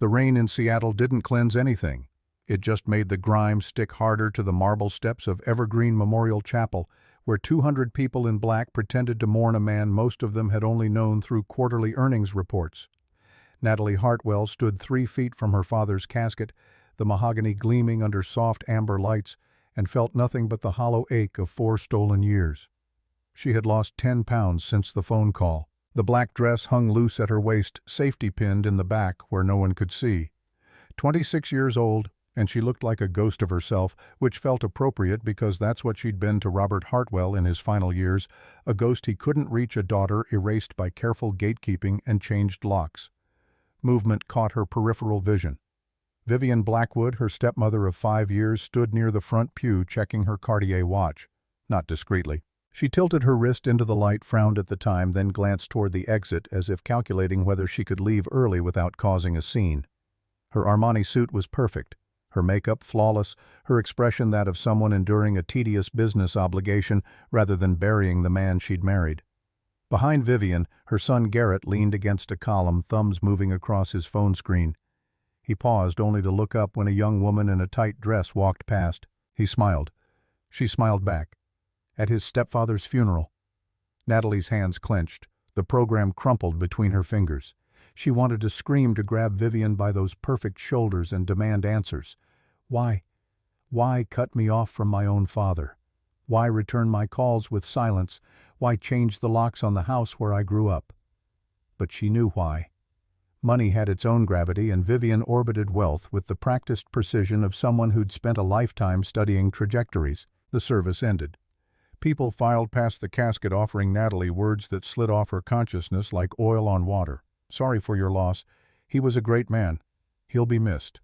The rain in Seattle didn't cleanse anything. It just made the grime stick harder to the marble steps of Evergreen Memorial Chapel, where 200 people in black pretended to mourn a man most of them had only known through quarterly earnings reports. Natalie Hartwell stood 3 feet from her father's casket, the mahogany gleaming under soft amber lights, and felt nothing but the hollow ache of 4 stolen years. She had lost 10 pounds since the phone call. The black dress hung loose at her waist, safety-pinned in the back where no one could see. 26 years old, and she looked like a ghost of herself, which felt appropriate because that's what she'd been to Robert Hartwell in his final years, a ghost he couldn't reach, a daughter erased by careful gatekeeping and changed locks. Movement caught her peripheral vision. Vivian Blackwood, her stepmother of 5 years, stood near the front pew checking her Cartier watch. Not discreetly. She tilted her wrist into the light, frowned at the time, then glanced toward the exit as if calculating whether she could leave early without causing a scene. Her Armani suit was perfect, her makeup flawless, her expression that of someone enduring a tedious business obligation rather than burying the man she'd married. Behind Vivian, her son Garrett leaned against a column, thumbs moving across his phone screen. He paused only to look up when a young woman in a tight dress walked past. He smiled. She smiled back. At his stepfather's funeral. Natalie's hands clenched. The program crumpled between her fingers. She wanted to scream, to grab Vivian by those perfect shoulders and demand answers. Why? Why cut me off from my own father? Why return my calls with silence? Why change the locks on the house where I grew up? But she knew why. Money had its own gravity, and Vivian orbited wealth with the practiced precision of someone who'd spent a lifetime studying trajectories. The service ended. People filed past the casket offering Natalie words that slid off her consciousness like oil on water. Sorry for your loss. He was a great man. He'll be missed.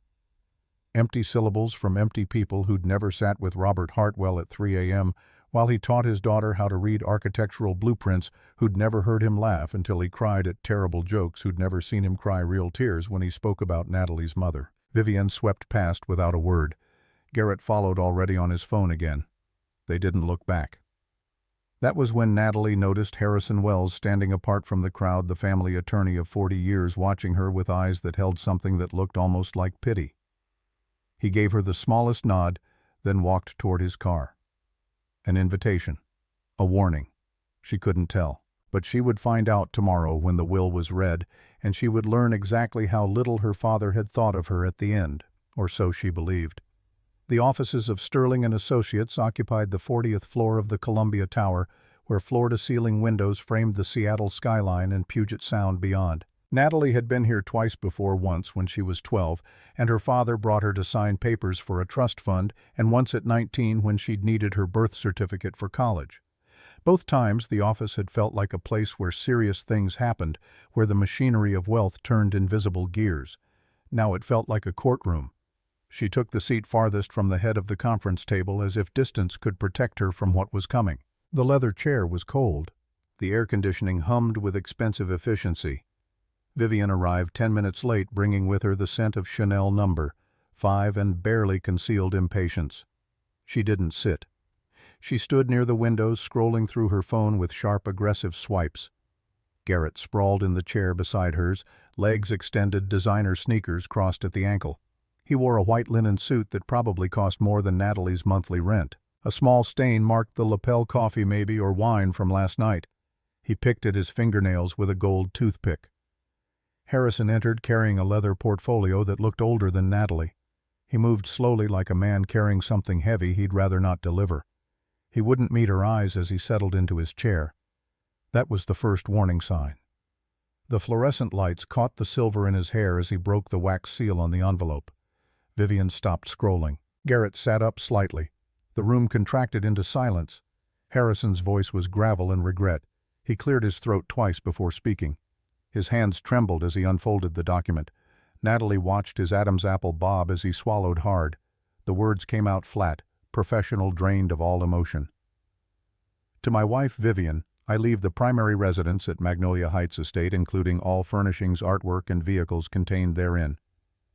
Empty syllables from empty people who'd never sat with Robert Hartwell at 3 a.m. while he taught his daughter how to read architectural blueprints, who'd never heard him laugh until he cried at terrible jokes, who'd never seen him cry real tears when he spoke about Natalie's mother. Vivian swept past without a word. Garrett followed, already on his phone again. They didn't look back. That was when Natalie noticed Harrison Wells standing apart from the crowd, the family attorney of 40 years, watching her with eyes that held something that looked almost like pity. He gave her the smallest nod, then walked toward his car. An invitation. A warning. She couldn't tell. But she would find out tomorrow when the will was read, and she would learn exactly how little her father had thought of her at the end, or so she believed. The offices of Sterling and Associates occupied the 40th floor of the Columbia Tower, where floor-to-ceiling windows framed the Seattle skyline and Puget Sound beyond. Natalie had been here twice before, once when she was 12, and her father brought her to sign papers for a trust fund, and once at 19 when she'd needed her birth certificate for college. Both times the office had felt like a place where serious things happened, where the machinery of wealth turned invisible gears. Now it felt like a courtroom. She took the seat farthest from the head of the conference table, as if distance could protect her from what was coming. The leather chair was cold. The air conditioning hummed with expensive efficiency. Vivian arrived 10 minutes late, bringing with her the scent of Chanel No. 5 and barely concealed impatience. She didn't sit. She stood near the windows, scrolling through her phone with sharp, aggressive swipes. Garrett sprawled in the chair beside hers, legs extended, designer sneakers crossed at the ankle. He wore a white linen suit that probably cost more than Natalie's monthly rent. A small stain marked the lapel, coffee maybe, or wine from last night. He picked at his fingernails with a gold toothpick. Harrison entered carrying a leather portfolio that looked older than Natalie. He moved slowly like a man carrying something heavy he'd rather not deliver. He wouldn't meet her eyes as he settled into his chair. That was the first warning sign. The fluorescent lights caught the silver in his hair as he broke the wax seal on the envelope. Vivian stopped scrolling. Garrett sat up slightly. The room contracted into silence. Harrison's voice was gravel and regret. He cleared his throat twice before speaking. His hands trembled as he unfolded the document. Natalie watched his Adam's apple bob as he swallowed hard. The words came out flat, professional, drained of all emotion. To my wife, Vivian, I leave the primary residence at Magnolia Heights Estate, including all furnishings, artwork, and vehicles contained therein.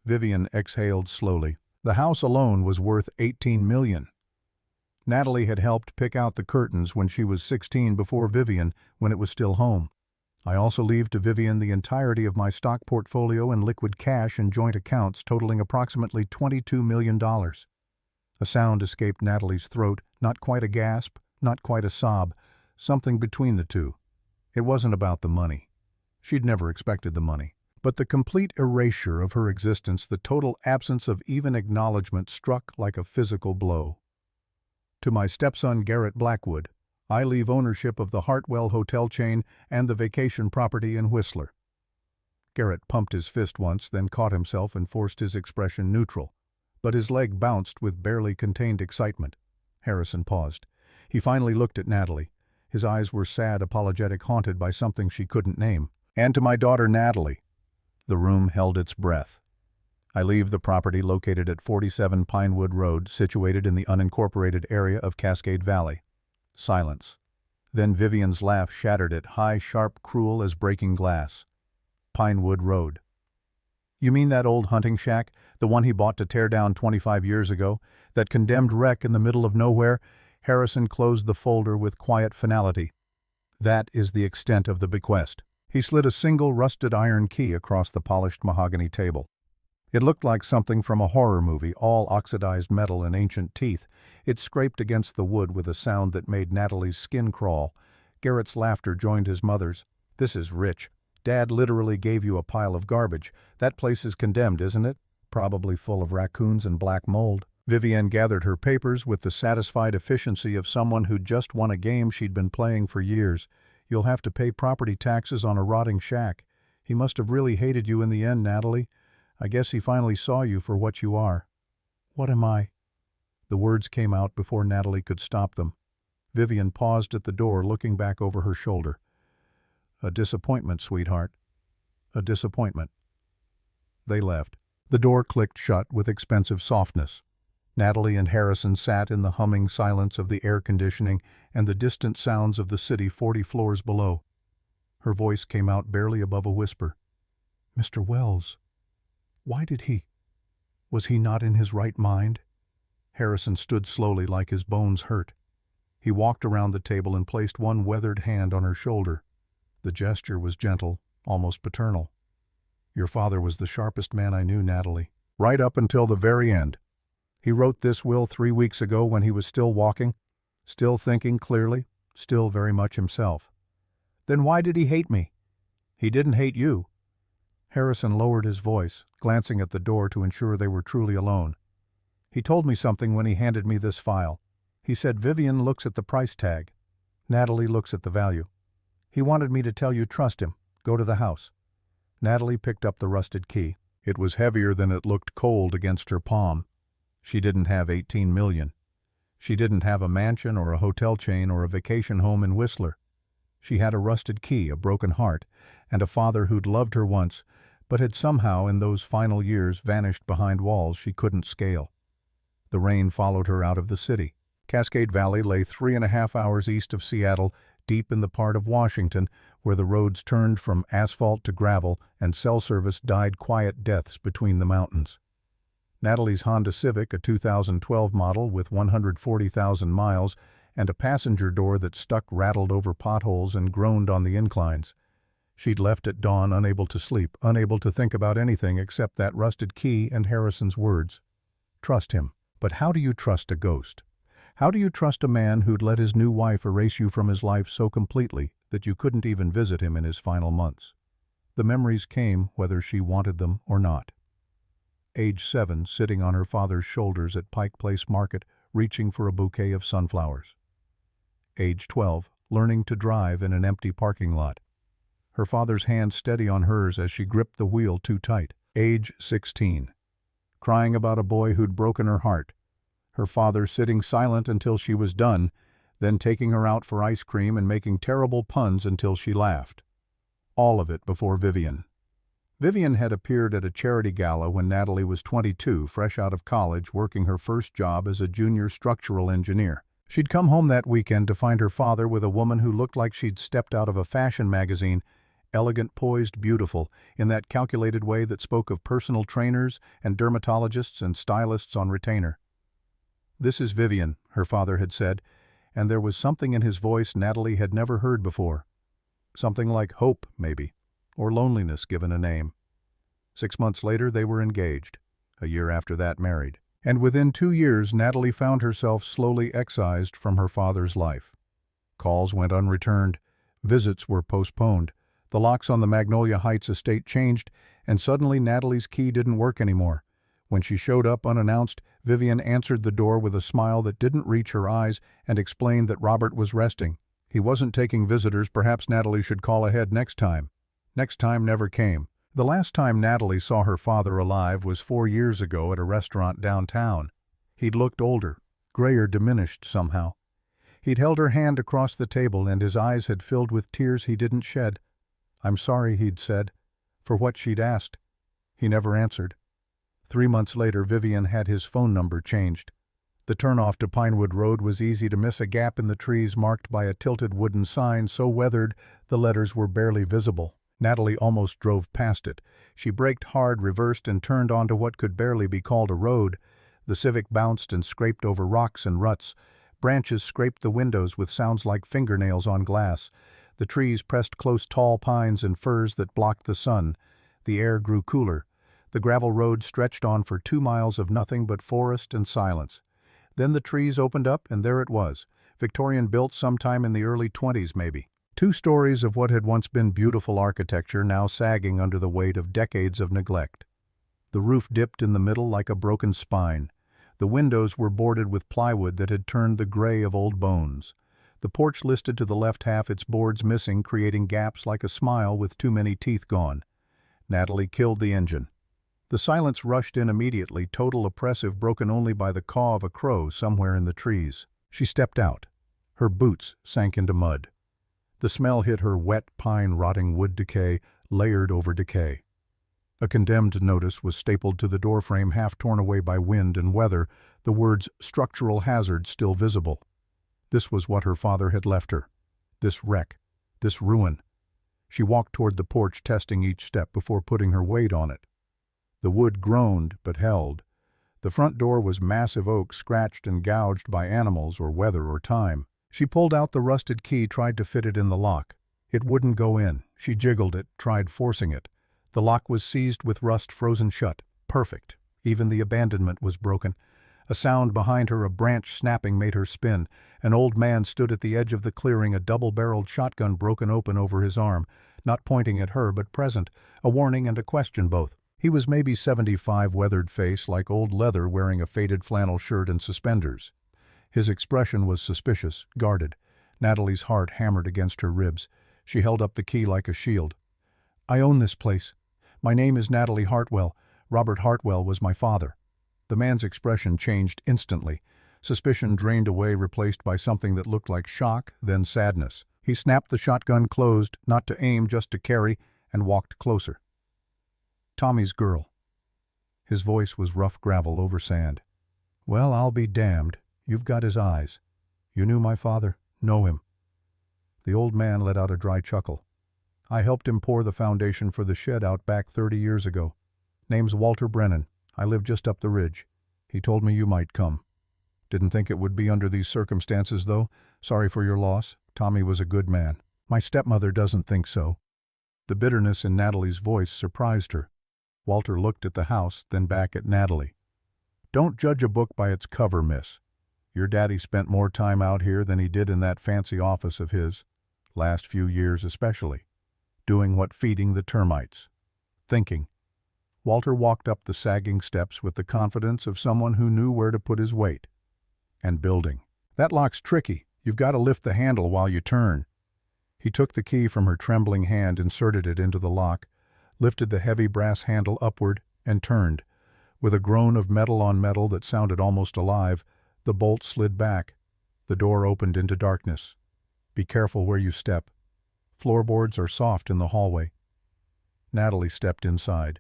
Vivian exhaled slowly. The house alone was worth $18 million. Natalie had helped pick out the curtains when she was 16, before Vivian, when it was still home. I also leave to Vivian the entirety of my stock portfolio and liquid cash in joint accounts totaling approximately $22 million. A sound escaped Natalie's throat, not quite a gasp, not quite a sob, something between the two. It wasn't about the money. She'd never expected the money. But the complete erasure of her existence, the total absence of even acknowledgement, struck like a physical blow. To my stepson Garrett Blackwood, I leave ownership of the Hartwell hotel chain and the vacation property in Whistler. Garrett pumped his fist once, then caught himself and forced his expression neutral. But his leg bounced with barely contained excitement. Harrison paused. He finally looked at Natalie. His eyes were sad, apologetic, haunted by something she couldn't name. And to my daughter Natalie. The room held its breath. I leave the property located at 47 Pinewood Road, situated in the unincorporated area of Cascade Valley. Silence. Then Vivian's laugh shattered it, high, sharp, cruel as breaking glass. Pinewood Road. You mean that old hunting shack, the one he bought to tear down 25 years ago? That condemned wreck in the middle of nowhere? Harrison closed the folder with quiet finality. That is the extent of the bequest. He slid a single rusted iron key across the polished mahogany table. It looked like something from a horror movie, all oxidized metal and ancient teeth. It scraped against the wood with a sound that made Natalie's skin crawl. Garrett's laughter joined his mother's. This is rich. Dad literally gave you a pile of garbage. That place is condemned, isn't it? Probably full of raccoons and black mold. Vivian gathered her papers with the satisfied efficiency of someone who'd just won a game she'd been playing for years. You'll have to pay property taxes on a rotting shack. He must have really hated you in the end, Natalie. I guess he finally saw you for what you are. What am I? The words came out before Natalie could stop them. Vivian paused at the door, looking back over her shoulder. A disappointment, sweetheart. A disappointment. They left. The door clicked shut with expensive softness. Natalie and Harrison sat in the humming silence of the air conditioning and the distant sounds of the city 40 floors below. Her voice came out barely above a whisper. Mr. Wells. Why did he? Was he not in his right mind? Harrison stood slowly, like his bones hurt. He walked around the table and placed one weathered hand on her shoulder. The gesture was gentle, almost paternal. Your father was the sharpest man I knew, Natalie. Right up until the very end. He wrote this will 3 weeks ago when he was still walking, still thinking clearly, still very much himself. Then why did he hate me? He didn't hate you. Harrison lowered his voice, glancing at the door to ensure they were truly alone. He told me something when he handed me this file. He said Vivian looks at the price tag. Natalie looks at the value. He wanted me to tell you trust him. Go to the house. Natalie picked up the rusted key. It was heavier than it looked, cold against her palm. She didn't have $18 million. She didn't have a mansion or a hotel chain or a vacation home in Whistler. She had a rusted key, a broken heart, and a father who'd loved her once, but had somehow in those final years vanished behind walls she couldn't scale. The rain followed her out of the city. Cascade Valley lay 3.5 hours east of Seattle, deep in the part of Washington where the roads turned from asphalt to gravel and cell service died quiet deaths between the mountains. Natalie's Honda Civic, a 2012 model with 140,000 miles, and a passenger door that stuck rattled over potholes and groaned on the inclines. She'd left at dawn, unable to sleep, unable to think about anything except that rusted key and Harrison's words. Trust him. But how do you trust a ghost? How do you trust a man who'd let his new wife erase you from his life so completely that you couldn't even visit him in his final months? The memories came whether she wanted them or not. Age 7, sitting on her father's shoulders at Pike Place Market, reaching for a bouquet of sunflowers. Age 12, learning to drive in an empty parking lot. Her father's hand steady on hers as she gripped the wheel too tight. Age 16, crying about a boy who'd broken her heart. Her father sitting silent until she was done, then taking her out for ice cream and making terrible puns until she laughed. All of it before Vivian. Vivian had appeared at a charity gala when Natalie was 22, fresh out of college, working her first job as a junior structural engineer. She'd come home that weekend to find her father with a woman who looked like she'd stepped out of a fashion magazine, elegant, poised, beautiful, in that calculated way that spoke of personal trainers and dermatologists and stylists on retainer. This is Vivian, her father had said, and there was something in his voice Natalie had never heard before. Something like hope, maybe, or loneliness given a name. 6 months later, they were engaged. A year after that, married. And within 2 years, Natalie found herself slowly excised from her father's life. Calls went unreturned. Visits were postponed. The locks on the Magnolia Heights estate changed, and suddenly Natalie's key didn't work anymore. When she showed up unannounced, Vivian answered the door with a smile that didn't reach her eyes and explained that Robert was resting. He wasn't taking visitors. Perhaps Natalie should call ahead next time. Next time never came. The last time Natalie saw her father alive was 4 years ago at a restaurant downtown. He'd looked older, grayer, diminished somehow. He'd held her hand across the table and his eyes had filled with tears he didn't shed. "I'm sorry," he'd said, for what she'd asked. He never answered. 3 months later, Vivian had his phone number changed. The turnoff to Pinewood Road was easy to miss, a gap in the trees marked by a tilted wooden sign so weathered the letters were barely visible. Natalie almost drove past it. She braked hard, reversed, and turned onto what could barely be called a road. The Civic bounced and scraped over rocks and ruts. Branches scraped the windows with sounds like fingernails on glass. The trees pressed close tall pines and firs that blocked the sun. The air grew cooler. The gravel road stretched on for 2 miles of nothing but forest and silence. Then the trees opened up, and there it was. Victorian built sometime in the early 20s, maybe. 2 stories of what had once been beautiful architecture now sagging under the weight of decades of neglect. The roof dipped in the middle like a broken spine. The windows were boarded with plywood that had turned the gray of old bones. The porch listed to the left, half its boards missing, creating gaps like a smile with too many teeth gone. Natalie killed the engine. The silence rushed in immediately, total, oppressive, broken only by the caw of a crow somewhere in the trees. She stepped out. Her boots sank into mud. The smell hit her, wet pine, rotting wood decay, layered over decay. A condemned notice was stapled to the doorframe, half torn away by wind and weather, the words "structural hazard" still visible. This was what her father had left her. This wreck. This ruin. She walked toward the porch, testing each step before putting her weight on it. The wood groaned, but held. The front door was massive oak, scratched and gouged by animals or weather or time. She pulled out the rusted key, tried to fit it in the lock. It wouldn't go in. She jiggled it, tried forcing it. The lock was seized with rust, frozen shut. Perfect. Even the abandonment was broken. A sound behind her, a branch snapping, made her spin. An old man stood at the edge of the clearing, a double-barreled shotgun broken open over his arm, not pointing at her but present, a warning and a question both. He was maybe 75, weathered face like old leather, wearing a faded flannel shirt and suspenders. His expression was suspicious, guarded. Natalie's heart hammered against her ribs. She held up the key like a shield. "I own this place. My name is Natalie Hartwell. Robert Hartwell was my father." The man's expression changed instantly. Suspicion drained away, replaced by something that looked like shock, then sadness. He snapped the shotgun closed, not to aim, just to carry, and walked closer. "Tommy's girl." His voice was rough gravel over sand. "Well, I'll be damned. You've got his eyes. You knew my father? Know him?" The old man let out a dry chuckle. "I helped him pour the foundation for the shed out back 30 years ago. Name's Walter Brennan. I live just up the ridge. He told me you might come. Didn't think it would be under these circumstances, though. Sorry for your loss. Tommy was a good man. My stepmother doesn't think so." The bitterness in Natalie's voice surprised her. Walter looked at the house, then back at Natalie. "Don't judge a book by its cover, miss. Your daddy spent more time out here than he did in that fancy office of his, last few years especially. Doing what? Feeding the termites. Thinking." Walter walked up the sagging steps with the confidence of someone who knew where to put his weight. "And building. That lock's tricky. You've got to lift the handle while you turn." He took the key from her trembling hand, inserted it into the lock, lifted the heavy brass handle upward, and turned. With a groan of metal on metal that sounded almost alive, the bolt slid back. The door opened into darkness. "Be careful where you step. Floorboards are soft in the hallway." Natalie stepped inside.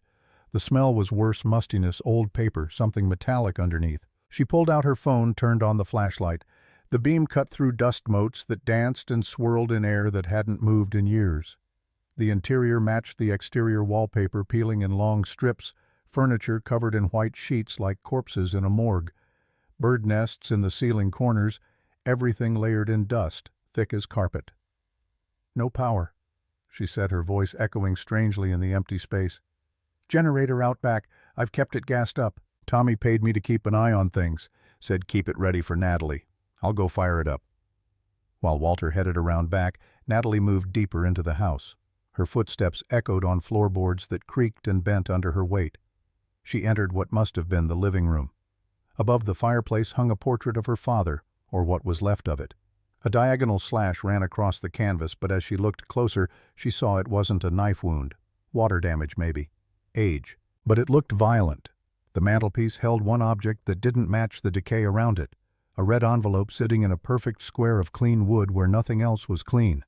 The smell was worse, mustiness, old paper, something metallic underneath. She pulled out her phone, turned on the flashlight. The beam cut through dust motes that danced and swirled in air that hadn't moved in years. The interior matched the exterior wallpaper, peeling in long strips, furniture covered in white sheets like corpses in a morgue. Bird nests in the ceiling corners, everything layered in dust, thick as carpet. No power. she said, her voice echoing strangely in the empty space. "Generator out back. I've kept it gassed up. Tommy paid me to keep an eye on things. Said keep it ready for Natalie. I'll go fire it up." While Walter headed around back, Natalie moved deeper into the house. Her footsteps echoed on floorboards that creaked and bent under her weight. She entered what must have been the living room. Above the fireplace hung a portrait of her father, or what was left of it. A diagonal slash ran across the canvas, but as she looked closer, she saw it wasn't a knife wound. Water damage, maybe. Age. But it looked violent. The mantelpiece held one object that didn't match the decay around it. A red envelope sitting in a perfect square of clean wood where nothing else was clean.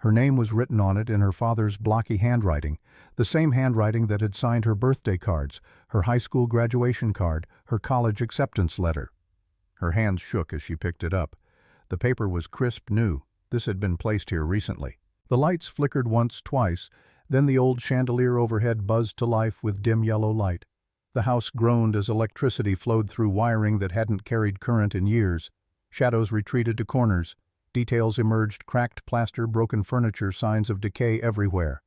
Her name was written on it in her father's blocky handwriting, the same handwriting that had signed her birthday cards, her high school graduation card, her college acceptance letter. Her hands shook as she picked it up. The paper was crisp new. This had been placed here recently. The lights flickered once, twice, then the old chandelier overhead buzzed to life with dim yellow light. The house groaned as electricity flowed through wiring that hadn't carried current in years. Shadows retreated to corners. Details emerged, cracked plaster, broken furniture, signs of decay everywhere.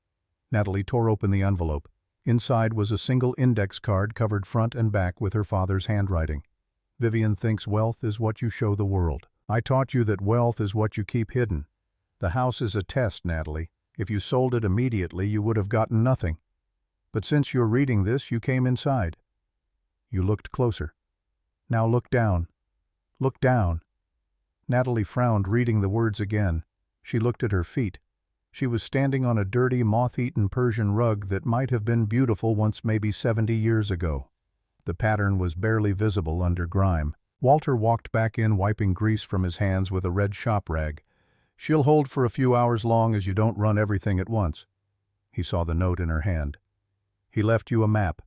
Natalie tore open the envelope. Inside was a single index card covered front and back with her father's handwriting. "Vivian thinks wealth is what you show the world. I taught you that wealth is what you keep hidden. The house is a test, Natalie. If you sold it immediately, you would have gotten nothing. But since you're reading this, you came inside. You looked closer. Now look down. Look down." Natalie frowned, reading the words again. She looked at her feet. She was standing on a dirty, moth-eaten Persian rug that might have been beautiful once, maybe 70 years ago. The pattern was barely visible under grime. Walter walked back in, wiping grease from his hands with a red shop rag. "She'll hold for a few hours long as you don't run everything at once." He saw the note in her hand. "He left you a map."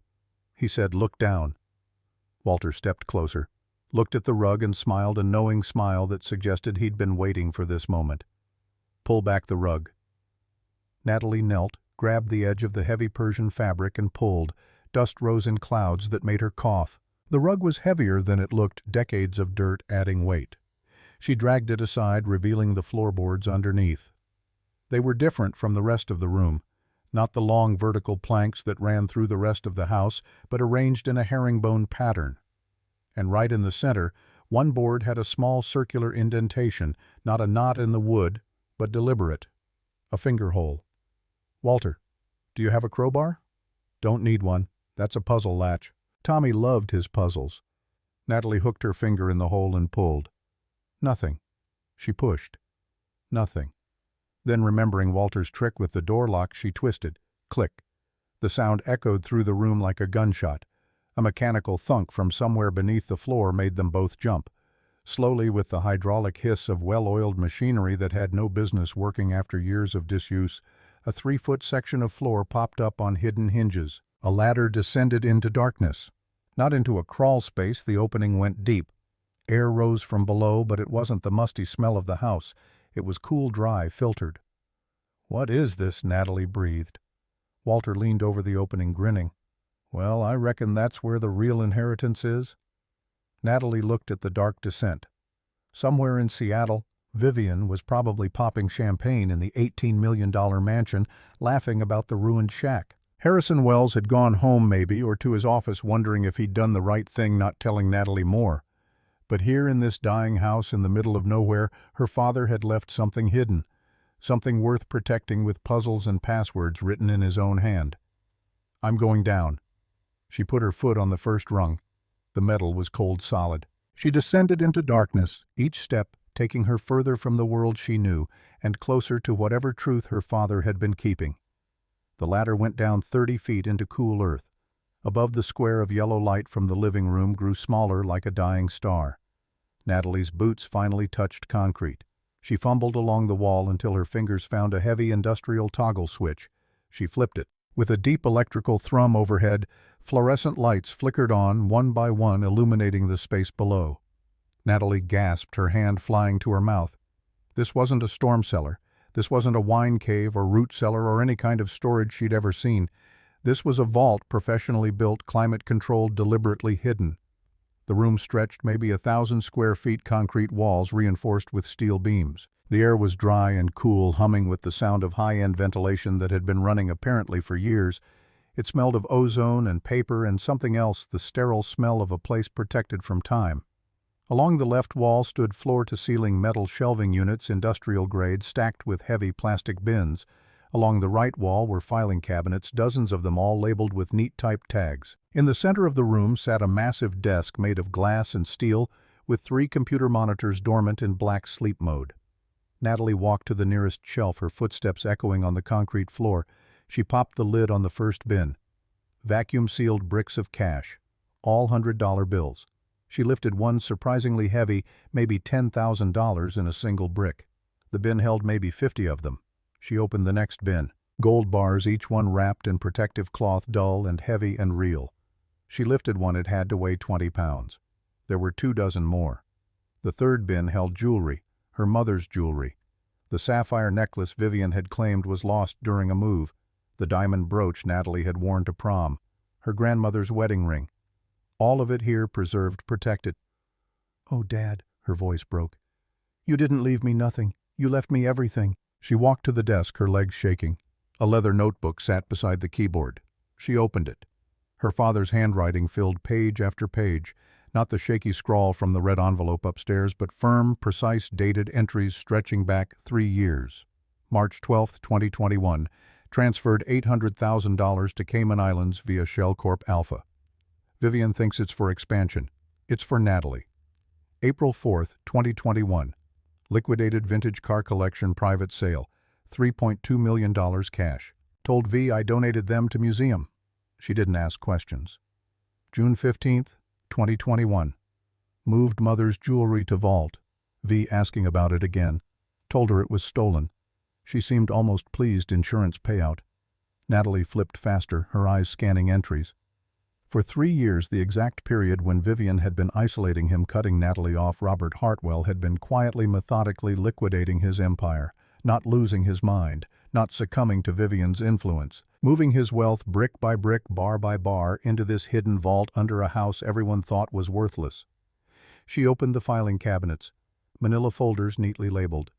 He said, "Look down." Walter stepped closer, looked at the rug and smiled a knowing smile that suggested he'd been waiting for this moment. "Pull back the rug." Natalie knelt, grabbed the edge of the heavy Persian fabric and pulled. Dust rose in clouds that made her cough. The rug was heavier than it looked, decades of dirt adding weight. She dragged it aside, revealing the floorboards underneath. They were different from the rest of the room. Not the long vertical planks that ran through the rest of the house, but arranged in a herringbone pattern. And right in the center, one board had a small circular indentation, not a knot in the wood, but deliberate. A finger hole. "Walter, do you have a crowbar?" "Don't need one. That's a puzzle latch." Tommy loved his puzzles. Natalie hooked her finger in the hole and pulled. Nothing. She pushed. Nothing. Then, remembering Walter's trick with the door lock, she twisted. Click. The sound echoed through the room like a gunshot. A mechanical thunk from somewhere beneath the floor made them both jump. Slowly, with the hydraulic hiss of well-oiled machinery that had no business working after years of disuse, a 3-foot section of floor popped up on hidden hinges. A ladder descended into darkness. Not into a crawl space, the opening went deep. Air rose from below, but it wasn't the musty smell of the house. It was cool, dry, filtered. "What is this?" Natalie breathed. Walter leaned over the opening, grinning. "Well, I reckon that's where the real inheritance is." Natalie looked at the dark descent. Somewhere in Seattle, Vivian was probably popping champagne in the $18 million mansion, laughing about the ruined shack. Harrison Wells had gone home maybe, or to his office, wondering if he'd done the right thing not telling Natalie more. But here in this dying house in the middle of nowhere, her father had left something hidden, something worth protecting with puzzles and passwords written in his own hand. "I'm going down." She put her foot on the first rung. The metal was cold solid. She descended into darkness, each step taking her further from the world she knew and closer to whatever truth her father had been keeping. The ladder went down 30 feet into cool earth. Above, the square of yellow light from the living room grew smaller, like a dying star. Natalie's boots finally touched concrete. She fumbled along the wall until her fingers found a heavy industrial toggle switch. She flipped it. With a deep electrical thrum overhead, fluorescent lights flickered on, one by one, illuminating the space below. Natalie gasped, her hand flying to her mouth. This wasn't a storm cellar. This wasn't a wine cave or root cellar or any kind of storage she'd ever seen. This was a vault, professionally built, climate-controlled, deliberately hidden. The room stretched maybe 1,000 square feet, concrete walls reinforced with steel beams. The air was dry and cool, humming with the sound of high-end ventilation that had been running apparently for years. It smelled of ozone and paper and something else, the sterile smell of a place protected from time. Along the left wall stood floor-to-ceiling metal shelving units, industrial grade, stacked with heavy plastic bins. Along the right wall were filing cabinets, dozens of them all labeled with neat type tags. In the center of the room sat a massive desk made of glass and steel, with 3 computer monitors dormant in black sleep mode. Natalie walked to the nearest shelf, her footsteps echoing on the concrete floor. She popped the lid on the first bin. Vacuum-sealed bricks of cash, all $100 bills. She lifted one surprisingly heavy, maybe $10,000 in a single brick. The bin held maybe 50 of them. She opened the next bin. Gold bars, each one wrapped in protective cloth, dull and heavy and real. She lifted one, it had to weigh 20 pounds. There were 2 dozen more. The third bin held jewelry, her mother's jewelry. The sapphire necklace Vivian had claimed was lost during a move. The diamond brooch Natalie had worn to prom. Her grandmother's wedding ring. All of it here, preserved, protected. "Oh, Dad," her voice broke. "You didn't leave me nothing. You left me everything." She walked to the desk, her legs shaking. A leather notebook sat beside the keyboard. She opened it. Her father's handwriting filled page after page, not the shaky scrawl from the red envelope upstairs, but firm, precise, dated entries stretching back 3 years. March 12, 2021, transferred $800,000 to Cayman Islands via Shell Corp Alpha. Vivian thinks it's for expansion. It's for Natalie. April 4, 2021, liquidated vintage car collection private sale, $3.2 million cash. Told V I donated them to museum. She didn't ask questions. June 15, 2021, moved mother's jewelry to vault. V asking about it again. Told her it was stolen. She seemed almost pleased. Insurance payout. Natalie flipped faster, her eyes scanning entries. For 3 years, the exact period when Vivian had been isolating him, cutting Natalie off, Robert Hartwell had been quietly, methodically liquidating his empire, not losing his mind, not succumbing to Vivian's influence, moving his wealth brick by brick, bar by bar, into this hidden vault under a house everyone thought was worthless. She opened the filing cabinets, manila folders neatly labeled.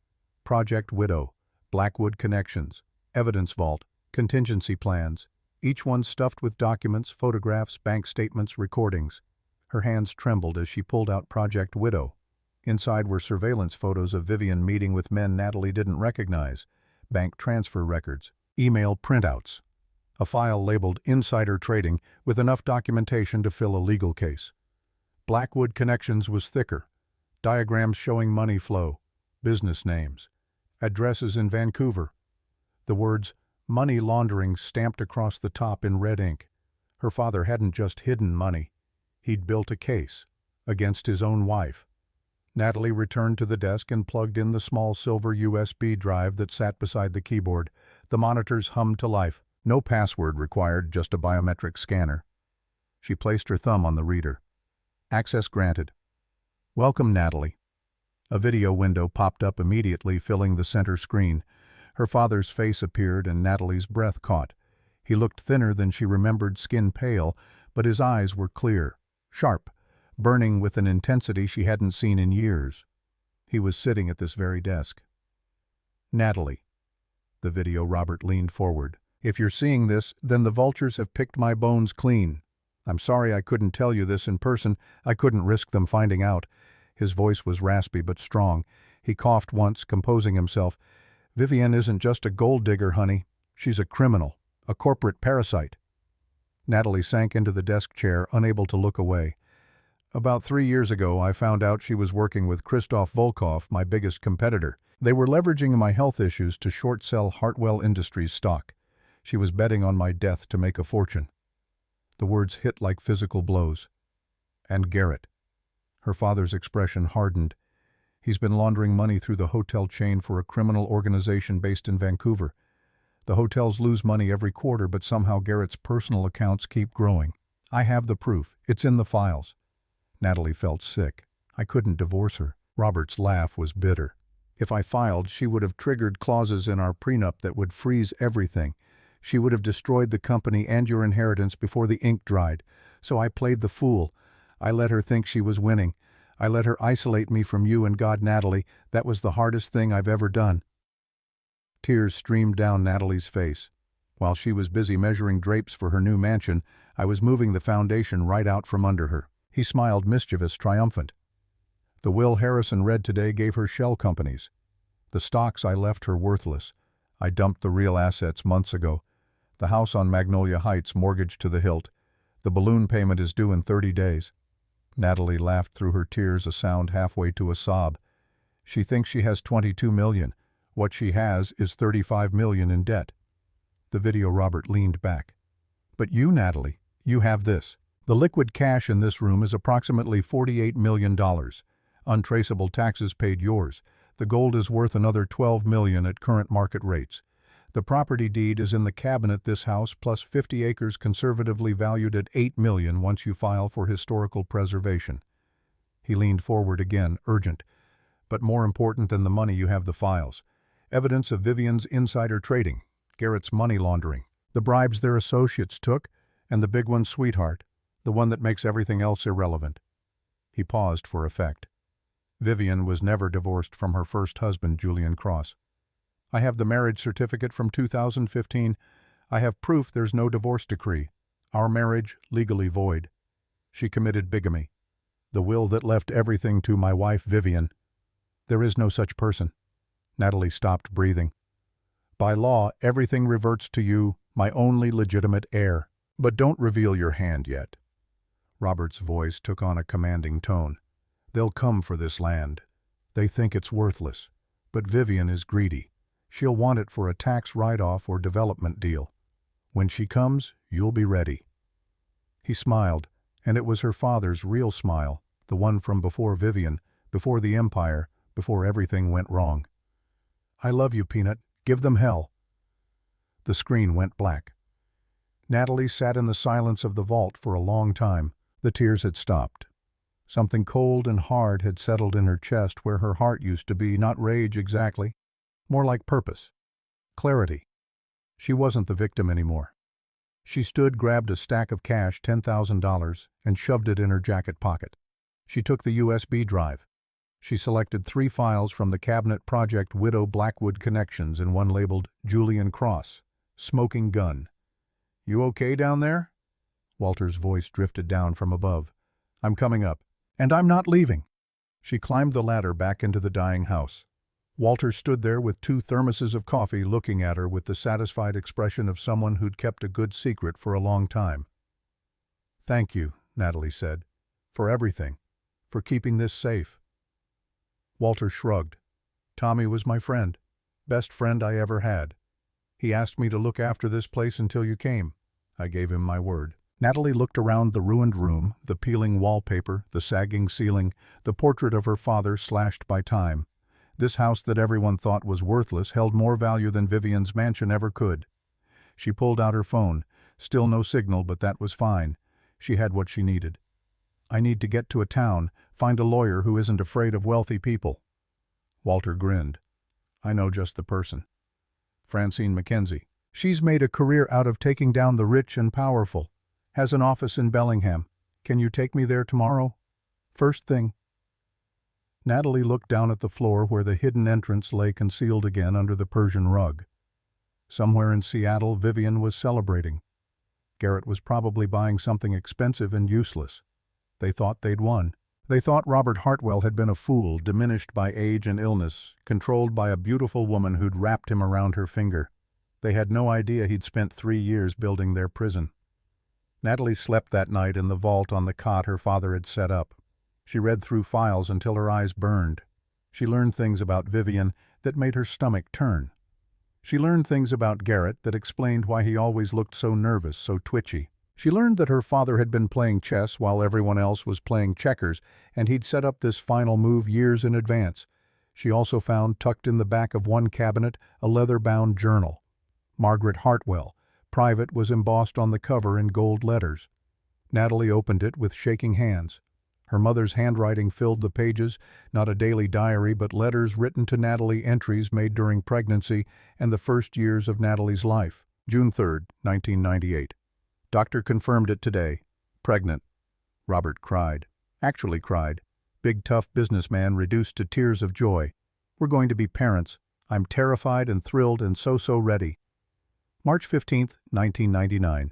Project Widow, Blackwood Connections, Evidence Vault, Contingency Plans, each one stuffed with documents, photographs, bank statements, recordings. Her hands trembled as she pulled out Project Widow. Inside were surveillance photos of Vivian meeting with men Natalie didn't recognize, bank transfer records, email printouts, a file labeled Insider Trading with enough documentation to fill a legal case. Blackwood Connections was thicker, diagrams showing money flow, business names, addresses in Vancouver. The words money laundering stamped across the top in red ink. Her father hadn't just hidden money. He'd built a case against his own wife. Natalie returned to the desk and plugged in the small silver USB drive that sat beside the keyboard. The monitors hummed to life. No password required, just a biometric scanner. She placed her thumb on the reader. Access granted. Welcome, Natalie. A video window popped up immediately, filling the center screen. Her father's face appeared and Natalie's breath caught. He looked thinner than she remembered, skin pale, but his eyes were clear, sharp, burning with an intensity she hadn't seen in years. He was sitting at this very desk. Natalie. The video. Robert leaned forward. If you're seeing this, then the vultures have picked my bones clean. I'm sorry I couldn't tell you this in person. I couldn't risk them finding out. His voice was raspy but strong. He coughed once, composing himself. Vivian isn't just a gold digger, honey. She's a criminal, a corporate parasite. Natalie sank into the desk chair, unable to look away. About 3 years ago, I found out she was working with Christoph Volkov, my biggest competitor. They were leveraging my health issues to short-sell Hartwell Industries stock. She was betting on my death to make a fortune. The words hit like physical blows. And Garrett. Her father's expression hardened. He's been laundering money through the hotel chain for a criminal organization based in Vancouver. The hotels lose money every quarter, but somehow Garrett's personal accounts keep growing. I have the proof. It's in the files. Natalie felt sick. I couldn't divorce her. Robert's laugh was bitter. If I filed, she would have triggered clauses in our prenup that would freeze everything. She would have destroyed the company and your inheritance before the ink dried. So I played the fool. I let her think she was winning. I let her isolate me from you and God, Natalie. That was the hardest thing I've ever done." Tears streamed down Natalie's face. While she was busy measuring drapes for her new mansion, I was moving the foundation right out from under her. He smiled, mischievous, triumphant. "The will Harrison read today gave her shell companies. The stocks I left her worthless. I dumped the real assets months ago. The house on Magnolia Heights mortgaged to the hilt. The balloon payment is due in 30 days. Natalie laughed through her tears, a sound halfway to a sob. "She thinks she has $22 million. What she has is $35 million in debt." The video. Robert leaned back. "But you, Natalie, you have this. The liquid cash in this room is approximately $48 million. Untraceable taxes paid, yours. The gold is worth another $12 million at current market rates. The property deed is in the cabinet this house plus 50 acres conservatively valued at $8 million once you file for historical preservation." He leaned forward again, urgent. "But more important than the money, you have the files. Evidence of Vivian's insider trading, Garrett's money laundering, the bribes their associates took, and the big one, sweetheart, the one that makes everything else irrelevant." He paused for effect. "Vivian was never divorced from her first husband, Julian Cross. I have the marriage certificate from 2015. I have proof there's no divorce decree. Our marriage legally void. She committed bigamy. The will that left everything to my wife, Vivian. There is no such person." Natalie stopped breathing. "By law, everything reverts to you, my only legitimate heir. But don't reveal your hand yet." Robert's voice took on a commanding tone. "They'll come for this land. They think it's worthless. But Vivian is greedy. She'll want it for a tax write-off or development deal. When she comes, you'll be ready." He smiled, and it was her father's real smile, the one from before Vivian, before the empire, before everything went wrong. "I love you, Peanut. Give them hell." The screen went black. Natalie sat in the silence of the vault for a long time. The tears had stopped. Something cold and hard had settled in her chest where her heart used to be, not rage exactly. More like purpose. Clarity. She wasn't the victim anymore. She stood, grabbed a stack of cash, $10,000, and shoved it in her jacket pocket. She took the USB drive. She selected 3 files from the cabinet, Project Widow Blackwood Connections, and one labeled Julian Cross, Smoking Gun. "You okay down there?" Walter's voice drifted down from above. "I'm coming up. And I'm not leaving." She climbed the ladder back into the dying house. Walter stood there with 2 thermoses of coffee, looking at her with the satisfied expression of someone who'd kept a good secret for a long time. "Thank you," Natalie said, "for everything, for keeping this safe." Walter shrugged. "Tommy was my friend, best friend I ever had. He asked me to look after this place until you came. I gave him my word." Natalie looked around the ruined room, the peeling wallpaper, the sagging ceiling, the portrait of her father slashed by time. This house that everyone thought was worthless held more value than Vivian's mansion ever could. She pulled out her phone. Still no signal, but that was fine. She had what she needed. "I need to get to a town, find a lawyer who isn't afraid of wealthy people." Walter grinned. "I know just the person. Francine Mackenzie. She's made a career out of taking down the rich and powerful. Has an office in Bellingham. Can you take me there tomorrow? First thing." Natalie looked down at the floor where the hidden entrance lay concealed again under the Persian rug. Somewhere in Seattle, Vivian was celebrating. Garrett was probably buying something expensive and useless. They thought they'd won. They thought Robert Hartwell had been a fool, diminished by age and illness, controlled by a beautiful woman who'd wrapped him around her finger. They had no idea he'd spent 3 years building their prison. Natalie slept that night in the vault on the cot her father had set up. She read through files until her eyes burned. She learned things about Vivian that made her stomach turn. She learned things about Garrett that explained why he always looked so nervous, so twitchy. She learned that her father had been playing chess while everyone else was playing checkers, and he'd set up this final move years in advance. She also found, tucked in the back of one cabinet, a leather-bound journal. Margaret Hartwell, Private, was embossed on the cover in gold letters. Natalie opened it with shaking hands. Her mother's handwriting filled the pages, not a daily diary, but letters written to Natalie, entries made during pregnancy and the first years of Natalie's life. June 3rd, 1998. Doctor confirmed it today. Pregnant. Robert cried. Actually cried. big tough businessman reduced to tears of joy. We're going to be parents. I'm terrified and thrilled and so ready. March 15, 1999.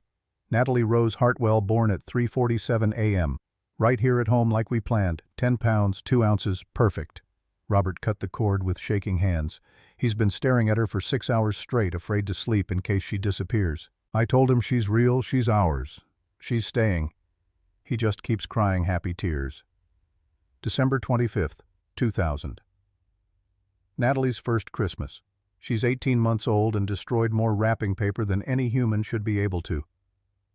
Natalie Rose Hartwell born at 3:47 a.m. Right here at home like we planned. 10 pounds, 2 ounces, perfect. Robert cut the cord with shaking hands. He's been staring at her for 6 hours straight, afraid to sleep in case she disappears. I told him she's real, she's ours. She's staying. He just keeps crying happy tears. December 25th, 2000. Natalie's first Christmas. She's 18 months old and destroyed more wrapping paper than any human should be able to.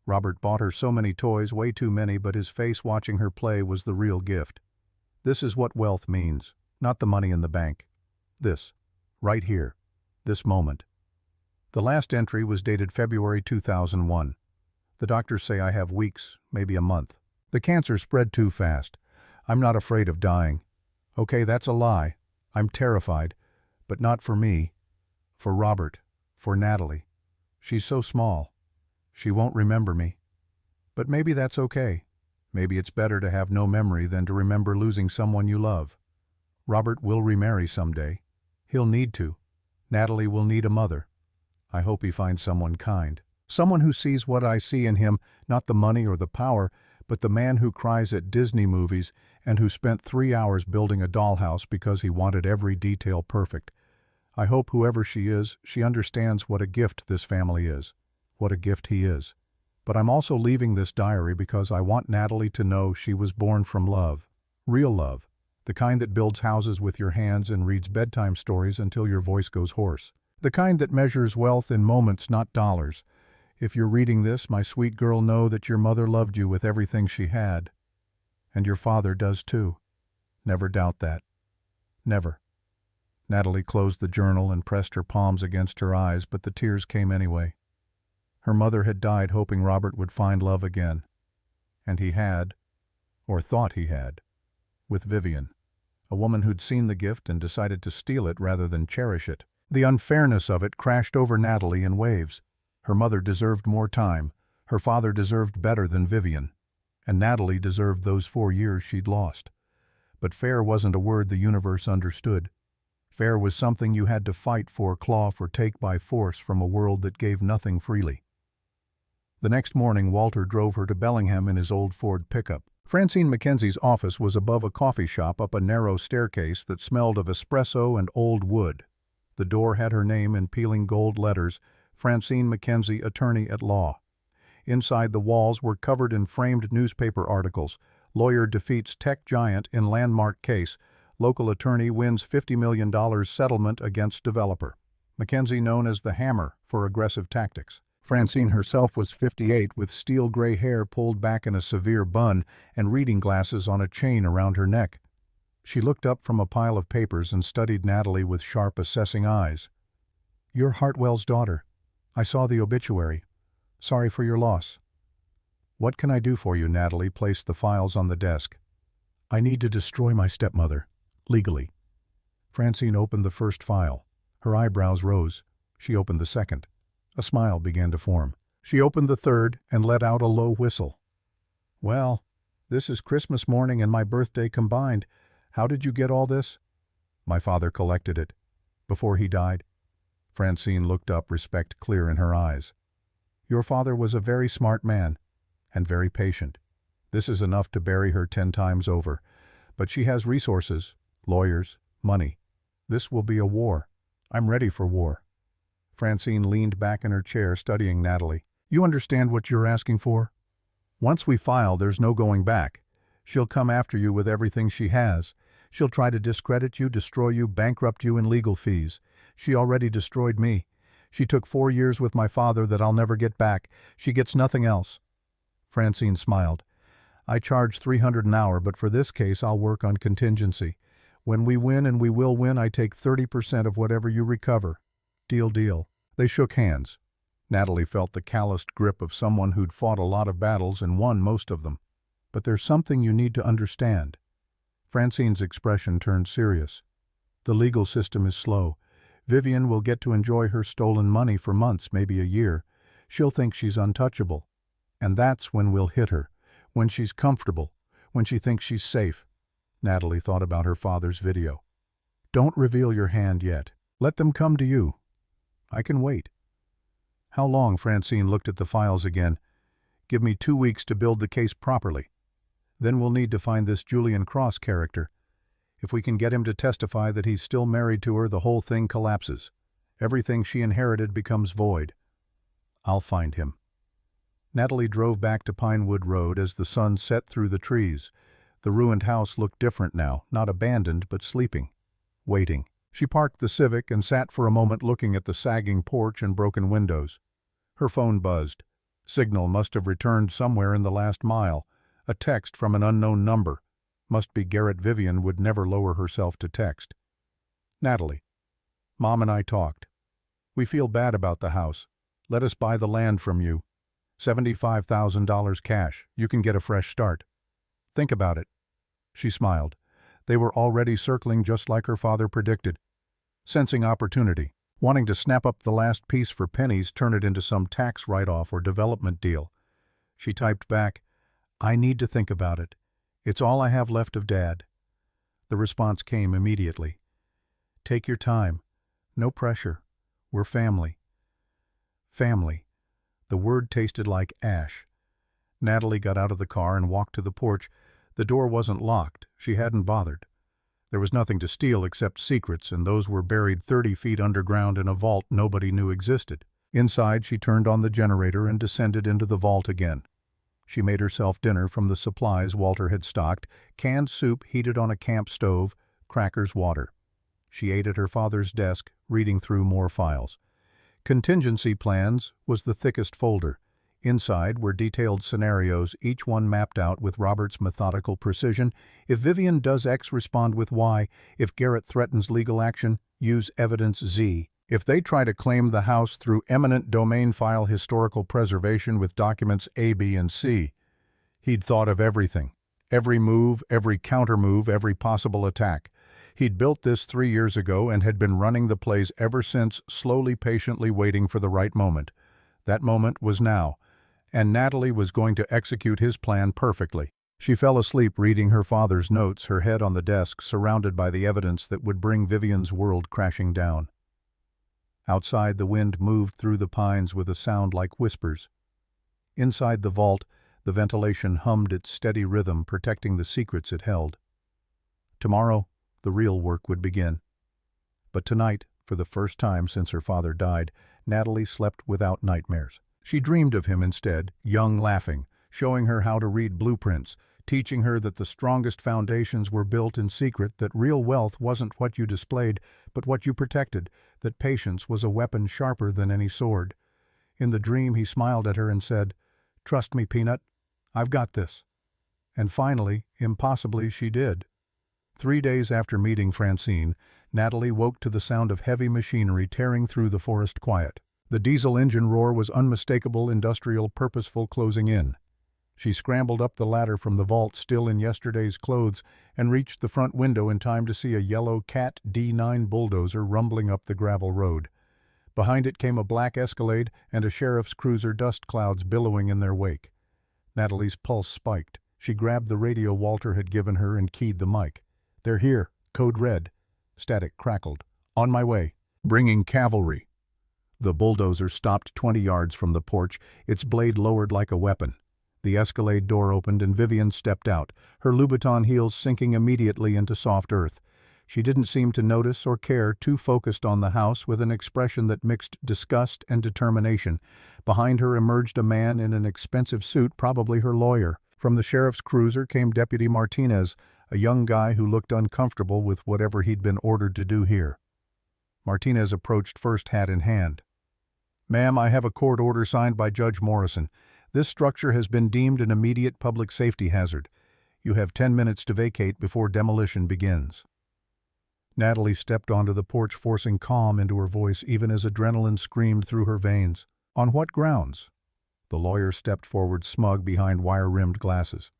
Robert bought her so many toys, way too many, but his face watching her play was the real gift. This is what wealth means, not the money in the bank. This, right here, this moment. The last entry was dated February 2001. The doctors say I have weeks, maybe a month. The cancer spread too fast. I'm not afraid of dying. Okay, that's a lie. I'm terrified, but not for me. For Robert, for Natalie. She's so small. She won't remember me. But maybe that's okay. Maybe it's better to have no memory than to remember losing someone you love. Robert will remarry someday. He'll need to. Natalie will need a mother. I hope he finds someone kind. Someone who sees what I see in him, not the money or the power, but the man who cries at Disney movies and who spent 3 hours building a dollhouse because he wanted every detail perfect. I hope whoever she is, she understands what a gift this family is, what a gift he is. But I'm also leaving this diary because I want Natalie to know she was born from love. Real love. The kind that builds houses with your hands and reads bedtime stories until your voice goes hoarse. The kind that measures wealth in moments, not dollars. If you're reading this, my sweet girl, know that your mother loved you with everything she had. And your father does too. Never doubt that. Never. Natalie closed the journal and pressed her palms against her eyes, but the tears came anyway. Her mother had died hoping Robert would find love again. And he had, or thought he had, with Vivian, a woman who'd seen the gift and decided to steal it rather than cherish it. The unfairness of it crashed over Natalie in waves. Her mother deserved more time. Her father deserved better than Vivian. And Natalie deserved those 4 years she'd lost. But fair wasn't a word the universe understood. Fair was something you had to fight for, claw for, take by force from a world that gave nothing freely. The next morning, Walter drove her to Bellingham in his old Ford pickup. Francine Mackenzie's office was above a coffee shop up a narrow staircase that smelled of espresso and old wood. The door had her name in peeling gold letters, Francine Mackenzie, attorney at law. Inside, the walls were covered in framed newspaper articles. Lawyer defeats tech giant in landmark case. Local attorney wins $50 million settlement against developer. Mackenzie known as the Hammer for aggressive tactics. Francine herself was 58 with steel gray hair pulled back in a severe bun and reading glasses on a chain around her neck. She looked up from a pile of papers and studied Natalie with sharp, assessing eyes. "You're Hartwell's daughter. I saw the obituary. Sorry for your loss." "What can I do for you?" Natalie placed the files on the desk. "I need to destroy my stepmother. Legally." Francine opened the first file. Her eyebrows rose. She opened the second. A smile began to form. She opened the third and let out a low whistle. "Well, this is Christmas morning and my birthday combined. How did you get all this?" "My father collected it. Before he died." Francine looked up, respect clear in her eyes. "Your father was a very smart man, and very patient. This is enough to bury her 10 times over. But she has resources, lawyers, money. This will be a war. I'm ready for war." Francine leaned back in her chair, studying Natalie. "You understand what you're asking for? Once we file, there's no going back. She'll come after you with everything she has. She'll try to discredit you, destroy you, bankrupt you in legal fees. She already destroyed me. She took 4 years with my father that I'll never get back. She gets nothing else." Francine smiled. "I charge $300 an hour, but for this case I'll work on contingency. When we win, and we will win, I take 30% of whatever you recover. Deal, deal." They shook hands. Natalie felt the calloused grip of someone who'd fought a lot of battles and won most of them. "But there's something you need to understand." Francine's expression turned serious. "The legal system is slow. Vivian will get to enjoy her stolen money for months, maybe a year. She'll think she's untouchable. And that's when we'll hit her. When she's comfortable. When she thinks she's safe. Natalie thought about her father's video. Don't reveal your hand yet. Let them come to you. I can wait. How long? Francine looked at the files again. Give me 2 weeks to build the case properly. Then we'll need to find this Julian Cross character. If we can get him to testify that he's still married to her, the whole thing collapses. Everything she inherited becomes void. I'll find him. Natalie drove back to Pinewood Road as the sun set through the trees. The ruined house looked different now, not abandoned but sleeping, waiting. She parked the Civic and sat for a moment looking at the sagging porch and broken windows. Her phone buzzed. Signal must have returned somewhere in the last mile. A text from an unknown number. Must be Garrett. Vivian would never lower herself to text. Natalie. Mom and I talked. We feel bad about the house. Let us buy the land from you. $75,000 cash. You can get a fresh start. Think about it. She smiled. They were already circling just like her father predicted. Sensing opportunity, wanting to snap up the last piece for pennies, turn it into some tax write-off or development deal. She typed back, I need to think about it. It's all I have left of Dad. The response came immediately. Take your time. No pressure. We're family. Family. The word tasted like ash. Natalie got out of the car and walked to the porch. The door wasn't locked. She hadn't bothered. There was nothing to steal except secrets, and those were buried 30 feet underground in a vault nobody knew existed. Inside, she turned on the generator and descended into the vault again. She made herself dinner from the supplies Walter had stocked, canned soup heated on a camp stove, crackers, water. She ate at her father's desk, reading through more files. Contingency plans was the thickest folder. Inside were detailed scenarios, each one mapped out with Robert's methodical precision. If Vivian does X, respond with Y. If Garrett threatens legal action, use evidence Z. If they try to claim the house through eminent domain, file historical preservation with documents A, B, and C. He'd thought of everything. Every move, every counter-move, every possible attack. He'd built this 3 years ago and had been running the plays ever since, slowly, patiently waiting for the right moment. That moment was now, and Natalie was going to execute his plan perfectly. She fell asleep reading her father's notes, her head on the desk, surrounded by the evidence that would bring Vivian's world crashing down. Outside, the wind moved through the pines with a sound like whispers. Inside the vault, the ventilation hummed its steady rhythm, protecting the secrets it held. Tomorrow, the real work would begin. But tonight, for the first time since her father died, Natalie slept without nightmares. She dreamed of him instead, young, laughing, showing her how to read blueprints, teaching her that the strongest foundations were built in secret, that real wealth wasn't what you displayed, but what you protected, that patience was a weapon sharper than any sword. In the dream, he smiled at her and said, "Trust me, Peanut. I've got this." And finally, impossibly, she did. 3 days after meeting Francine, Natalie woke to the sound of heavy machinery tearing through the forest quiet. The diesel engine roar was unmistakable, industrial, purposeful, closing in. She scrambled up the ladder from the vault, still in yesterday's clothes, and reached the front window in time to see a yellow Cat D9 bulldozer rumbling up the gravel road. Behind it came a black Escalade and a sheriff's cruiser, dust clouds billowing in their wake. Natalie's pulse spiked. She grabbed the radio Walter had given her and keyed the mic. "They're here. Code red." Static crackled. "On my way. Bringing cavalry." The bulldozer stopped 20 yards from the porch, its blade lowered like a weapon. The Escalade door opened and Vivian stepped out, her Louboutin heels sinking immediately into soft earth. She didn't seem to notice or care, too focused on the house, with an expression that mixed disgust and determination. Behind her emerged a man in an expensive suit, probably her lawyer. From the sheriff's cruiser came Deputy Martinez, a young guy who looked uncomfortable with whatever he'd been ordered to do here. Martinez approached first, hat in hand. "Ma'am, I have a court order signed by Judge Morrison. This structure has been deemed an immediate public safety hazard. You have 10 minutes to vacate before demolition begins." Natalie stepped onto the porch, forcing calm into her voice even as adrenaline screamed through her veins. "On what grounds?" The lawyer stepped forward, smug behind wire-rimmed glasses.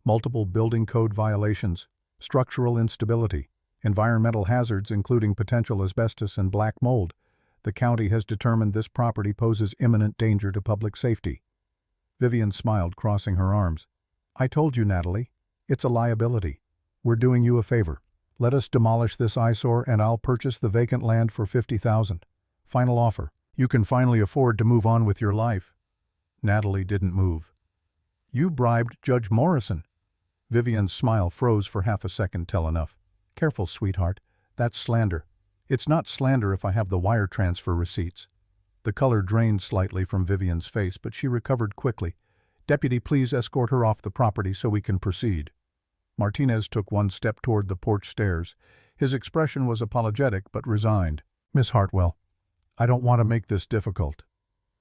"Multiple building code violations, structural instability, environmental hazards including potential asbestos and black mold. The county has determined this property poses imminent danger to public safety." Vivian smiled, crossing her arms. "I told you, Natalie. It's a liability. We're doing you a favor. Let us demolish this eyesore and I'll purchase the vacant land for $50,000. Final offer. You can finally afford to move on with your life." Natalie didn't move. "You bribed Judge Morrison." Vivian's smile froze for half a second till enough. "Careful, sweetheart. That's slander. It's not slander if I have the wire transfer receipts." The color drained slightly from Vivian's face, but she recovered quickly. "Deputy, please escort her off the property so we can proceed." Martinez took one step toward the porch stairs. His expression was apologetic but resigned. "Miss Hartwell, I don't want to make this difficult."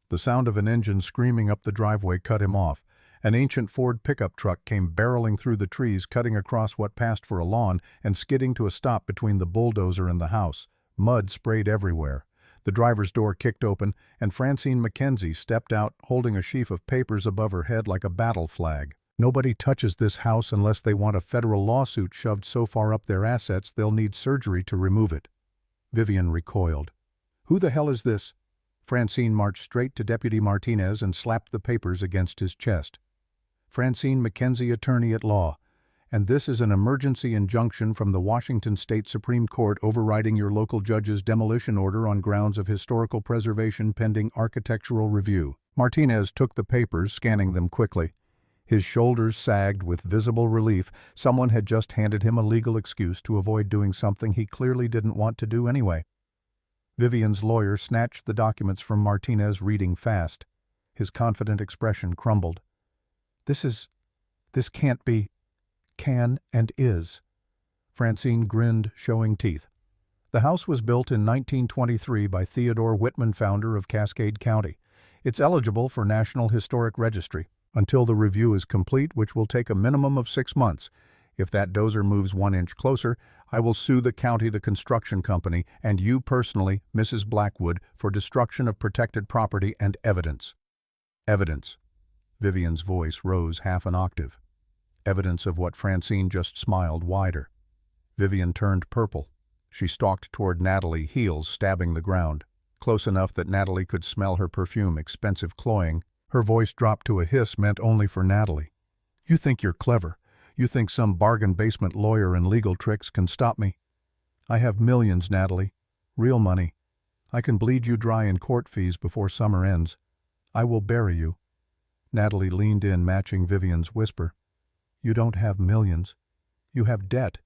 The sound of an engine screaming up the driveway cut him off. An ancient Ford pickup truck came barreling through the trees, cutting across what passed for a lawn and skidding to a stop between the bulldozer and the house. Mud sprayed everywhere. The driver's door kicked open, and Francine Mackenzie stepped out, holding a sheaf of papers above her head like a battle flag. "Nobody touches this house unless they want a federal lawsuit shoved so far up their assets they'll need surgery to remove it." Vivian recoiled. "Who the hell is this?" Francine marched straight to Deputy Martinez and slapped the papers against his chest. "Francine Mackenzie, attorney at law, and this is an emergency injunction from the Washington State Supreme Court overriding your local judge's demolition order on grounds of historical preservation pending architectural review." Martinez took the papers, scanning them quickly. His shoulders sagged with visible relief. Someone had just handed him a legal excuse to avoid doing something he clearly didn't want to do anyway. Vivian's lawyer snatched the documents from Martinez, reading fast. His confident expression crumbled. This can't be." "Can and is." Francine grinned, showing teeth. "The house was built in 1923 by Theodore Whitman, founder of Cascade County. It's eligible for National Historic Registry until the review is complete, which will take a minimum of 6 months. If that dozer moves 1 inch closer, I will sue the county, the construction company, and you personally, Mrs. Blackwood, for destruction of protected property and evidence." "Evidence." Vivian's voice rose half an octave. Evidence of what? Francine just smiled wider. Vivian turned purple. She stalked toward Natalie, heels stabbing the ground, close enough that Natalie could smell her perfume, expensive cloying. Her voice dropped to a hiss meant only for Natalie. "You think you're clever. You think some bargain basement lawyer and legal tricks can stop me. I have millions, Natalie. Real money. I can bleed you dry in court fees before summer ends. I will bury you." Natalie leaned in, matching Vivian's whisper. "You don't have millions. You have debt.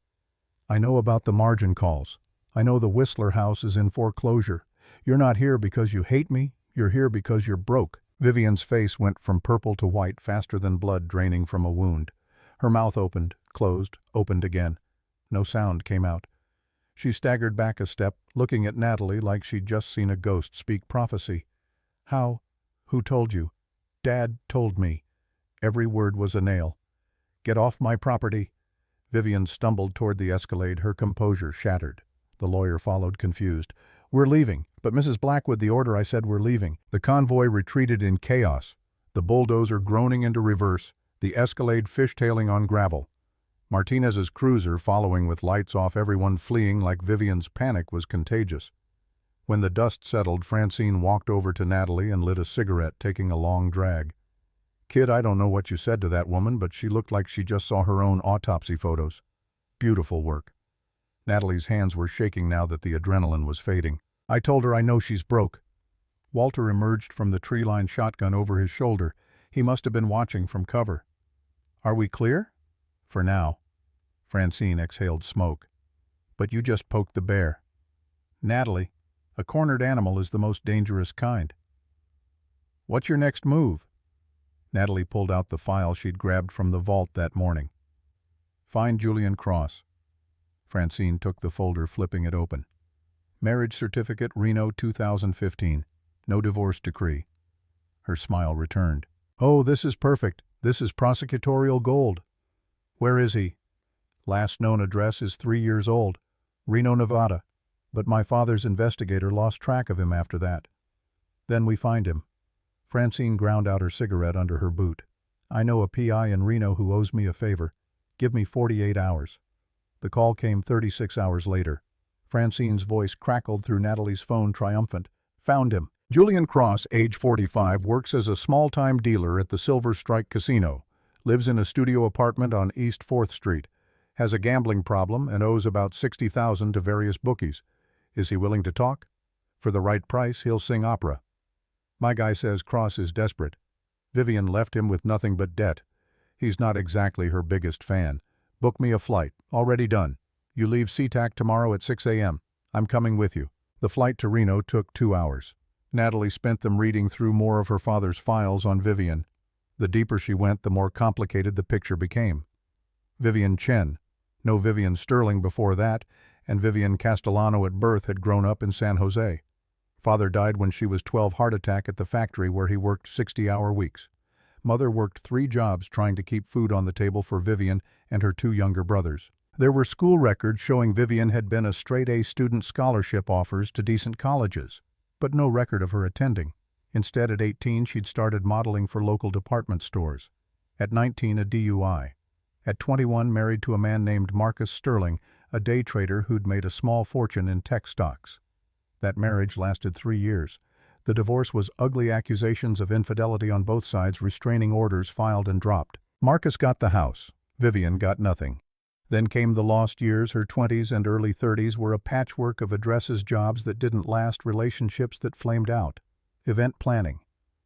I know about the margin calls. I know the Whistler house is in foreclosure. You're not here because you hate me. You're here because you're broke." Vivian's face went from purple to white faster than blood draining from a wound. Her mouth opened, closed, opened again. No sound came out. She staggered back a step, looking at Natalie like she'd just seen a ghost speak prophecy. "How? Who told you?" "Dad told me." Every word was a nail. "Get off my property." Vivian stumbled toward the Escalade, her composure shattered. The lawyer followed, confused. "We're leaving." "But Mrs. Blackwood, the order, I said we're leaving." The convoy retreated in chaos, the bulldozer groaning into reverse, the Escalade fishtailing on gravel. Martinez's cruiser following with lights off, everyone fleeing like Vivian's panic was contagious. When the dust settled, Francine walked over to Natalie and lit a cigarette, taking a long drag. "Kid, I don't know what you said to that woman, but she looked like she just saw her own autopsy photos. Beautiful work." Natalie's hands were shaking now that the adrenaline was fading. "I told her I know she's broke." Walter emerged from the tree-lined shotgun over his shoulder. He must have been watching from cover. "Are we clear?" "For now." Francine exhaled smoke. "But you just poked the bear." "Natalie, a cornered animal is the most dangerous kind." "What's your next move?" Natalie pulled out the file she'd grabbed from the vault that morning. "Find Julian Cross." Francine took the folder, flipping it open. "Marriage certificate, Reno, 2015. No divorce decree." Her smile returned. "Oh, this is perfect. This is prosecutorial gold." "Where is he?" "Last known address is 3 years old. Reno, Nevada. But my father's investigator lost track of him after that. Then we find him." Francine ground out her cigarette under her boot. "I know a PI in Reno who owes me a favor. Give me 48 hours. The call came 36 hours later. Francine's voice crackled through Natalie's phone, triumphant. "Found him. Julian Cross, age 45, works as a small-time dealer at the Silver Strike Casino. Lives in a studio apartment on East 4th Street. Has a gambling problem and owes about $60,000 to various bookies. Is he willing to talk? For the right price, he'll sing opera. My guy says Cross is desperate. Vivian left him with nothing but debt. He's not exactly her biggest fan. Book me a flight. Already done. You leave SeaTac tomorrow at 6 a.m. I'm coming with you. The flight to Reno took 2 hours. Natalie spent them reading through more of her father's files on Vivian. The deeper she went, the more complicated the picture became. Vivian Chen, no Vivian Sterling before that, and Vivian Castellano at birth had grown up in San Jose. Father died when she was 12, heart attack at the factory where he worked 60-hour weeks. Mother worked 3 jobs trying to keep food on the table for Vivian and her 2 younger brothers. There were school records showing Vivian had been a straight-A student, scholarship offers to decent colleges, but no record of her attending. Instead, at 18, she'd started modeling for local department stores. At 19, a DUI. At 21, married to a man named Marcus Sterling, a day trader who'd made a small fortune in tech stocks. That marriage lasted 3 years. The divorce was ugly, accusations of infidelity on both sides, restraining orders filed and dropped. Marcus got the house. Vivian got nothing. Then came the lost years. Her 20s and early 30s were a patchwork of addresses, jobs that didn't last, relationships that flamed out, event planning,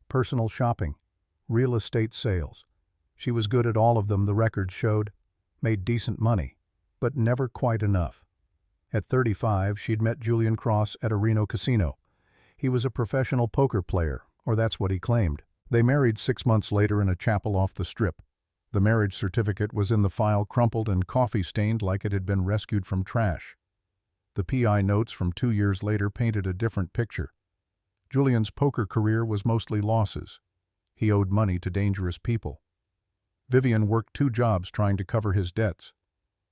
personal shopping, real estate sales. She was good at all of them, the records showed, made decent money, but never quite enough. At 35, she'd met Julian Cross at a Reno casino. He was a professional poker player, or that's what he claimed. They married 6 months later in a chapel off the Strip. The marriage certificate was in the file, crumpled and coffee-stained like it had been rescued from trash. The PI notes from 2 years later painted a different picture. Julian's poker career was mostly losses. He owed money to dangerous people. Vivian worked 2 jobs trying to cover his debts.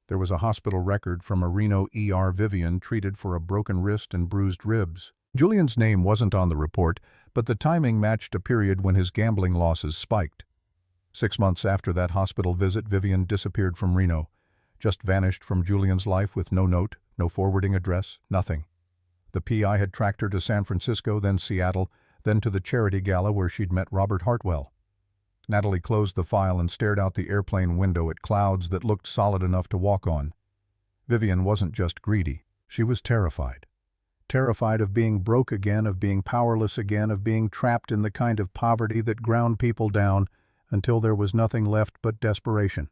There was a hospital record from a Reno ER. Vivian treated for a broken wrist and bruised ribs. Julian's name wasn't on the report, but the timing matched a period when his gambling losses spiked. 6 months after that hospital visit, Vivian disappeared from Reno, just vanished from Julian's life with no note, no forwarding address, nothing. The PI had tracked her to San Francisco, then Seattle, then to the charity gala where she'd met Robert Hartwell. Natalie closed the file and stared out the airplane window at clouds that looked solid enough to walk on. Vivian wasn't just greedy. She was terrified. Terrified of being broke again, of being powerless again, of being trapped in the kind of poverty that ground people down until there was nothing left but desperation.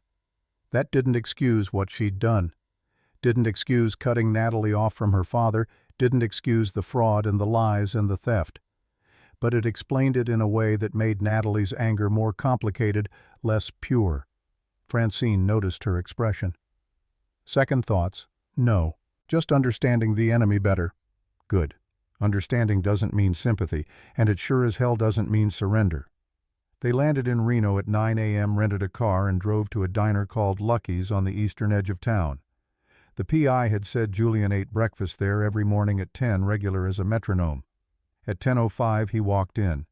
That didn't excuse what she'd done. Didn't excuse cutting Natalie off from her father, didn't excuse the fraud and the lies and the theft. But it explained it in a way that made Natalie's anger more complicated, less pure. Francine noticed her expression. Second thoughts? No. Just understanding the enemy better. Good. Understanding doesn't mean sympathy, and it sure as hell doesn't mean surrender. They landed in Reno at 9 a.m., rented a car, and drove to a diner called Lucky's on the eastern edge of town. The PI had said Julian ate breakfast there every morning at 10, regular as a metronome. At 10:05, he walked in.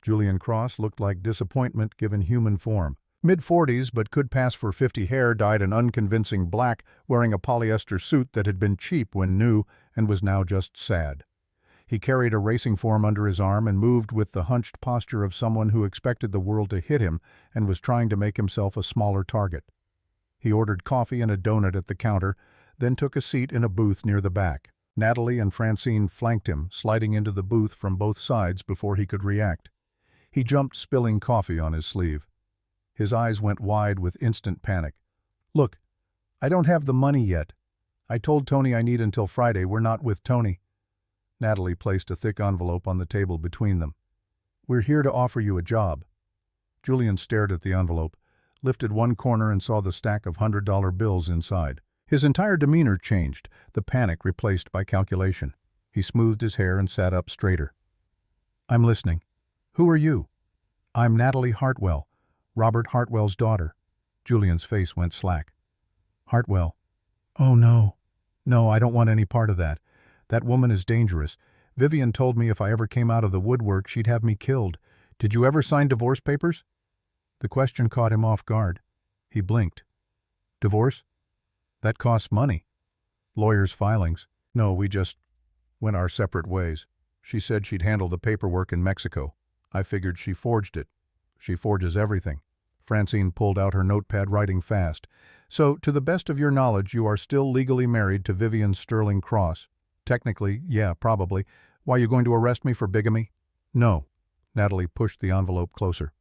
Julian Cross looked like disappointment given human form. Mid-40s, but could pass for 50, hair dyed an unconvincing black, wearing a polyester suit that had been cheap when new and was now just sad. He carried a racing form under his arm and moved with the hunched posture of someone who expected the world to hit him and was trying to make himself a smaller target. He ordered coffee and a donut at the counter, then took a seat in a booth near the back. Natalie and Francine flanked him, sliding into the booth from both sides before he could react. He jumped, spilling coffee on his sleeve. His eyes went wide with instant panic. "Look, I don't have the money yet. I told Tony I need until Friday. We're not with Tony." Natalie placed a thick envelope on the table between them. "We're here to offer you a job." Julian stared at the envelope, lifted one corner and saw the stack of $100 bills inside. His entire demeanor changed, the panic replaced by calculation. He smoothed his hair and sat up straighter. "I'm listening. Who are you?" "I'm Natalie Hartwell, Robert Hartwell's daughter." Julian's face went slack. "Hartwell. Oh, no. No, I don't want any part of that. That woman is dangerous. Vivian told me if I ever came out of the woodwork, she'd have me killed. Did you ever sign divorce papers?" The question caught him off guard. He blinked. "Divorce? That costs money. Lawyers' filings. No, we just went our separate ways. She said she'd handle the paperwork in Mexico. I figured she forged it. She forges everything. Francine pulled out her notepad, writing fast. So, to the best of your knowledge, you are still legally married to Vivian Sterling Cross. Technically, yeah, probably. Why, you going to arrest me for bigamy? No. Natalie pushed the envelope closer.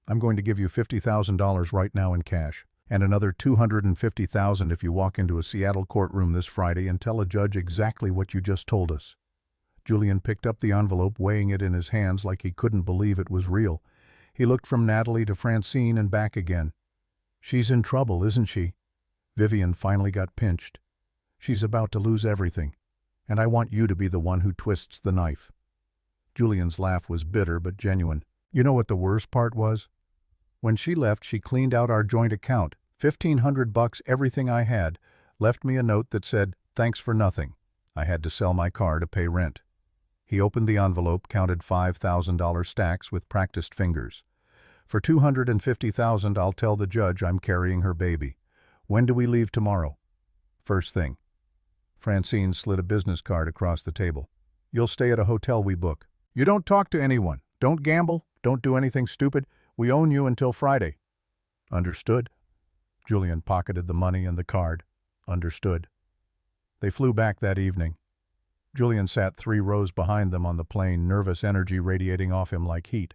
I'm going to give you $50,000 right now in cash, and another $250,000 if you walk into a Seattle courtroom this Friday and tell a judge exactly what you just told us. Julian picked up the envelope, weighing it in his hands like he couldn't believe it was real. He looked from Natalie to Francine and back again. She's in trouble, isn't she? Vivian finally got pinched. She's about to lose everything, and I want you to be the one who twists the knife. Julian's laugh was bitter but genuine. You know what the worst part was? When she left, she cleaned out our joint account, $1,500, everything I had, left me a note that said, "Thanks for nothing. I had to sell my car to pay rent." He opened the envelope, counted $5,000 stacks with practiced fingers. For $250,000, I'll tell the judge I'm carrying her baby. When do we leave tomorrow? First thing. Francine slid a business card across the table. You'll stay at a hotel we book. You don't talk to anyone. Don't gamble. Don't do anything stupid. We own you until Friday. Understood. Julian pocketed the money and the card. Understood. They flew back that evening. Julian sat 3 rows behind them on the plane, nervous energy radiating off him like heat.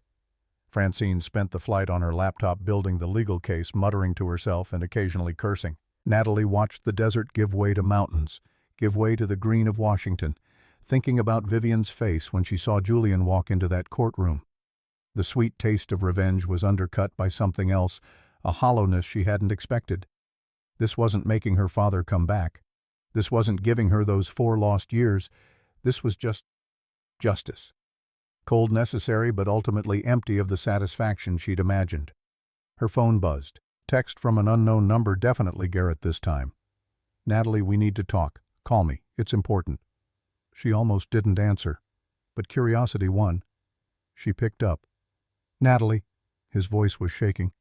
Francine spent the flight on her laptop building the legal case, muttering to herself and occasionally cursing. Natalie watched the desert give way to mountains, give way to the green of Washington, thinking about Vivian's face when she saw Julian walk into that courtroom. The sweet taste of revenge was undercut by something else, a hollowness she hadn't expected. This wasn't making her father come back. This wasn't giving her those 4 lost years. This was just justice. Cold, necessary, but ultimately empty of the satisfaction she'd imagined. Her phone buzzed. Text from an unknown number, definitely Garrett this time. Natalie, we need to talk. Call me. It's important. She almost didn't answer, but curiosity won. She picked up. Natalie, his voice was shaking.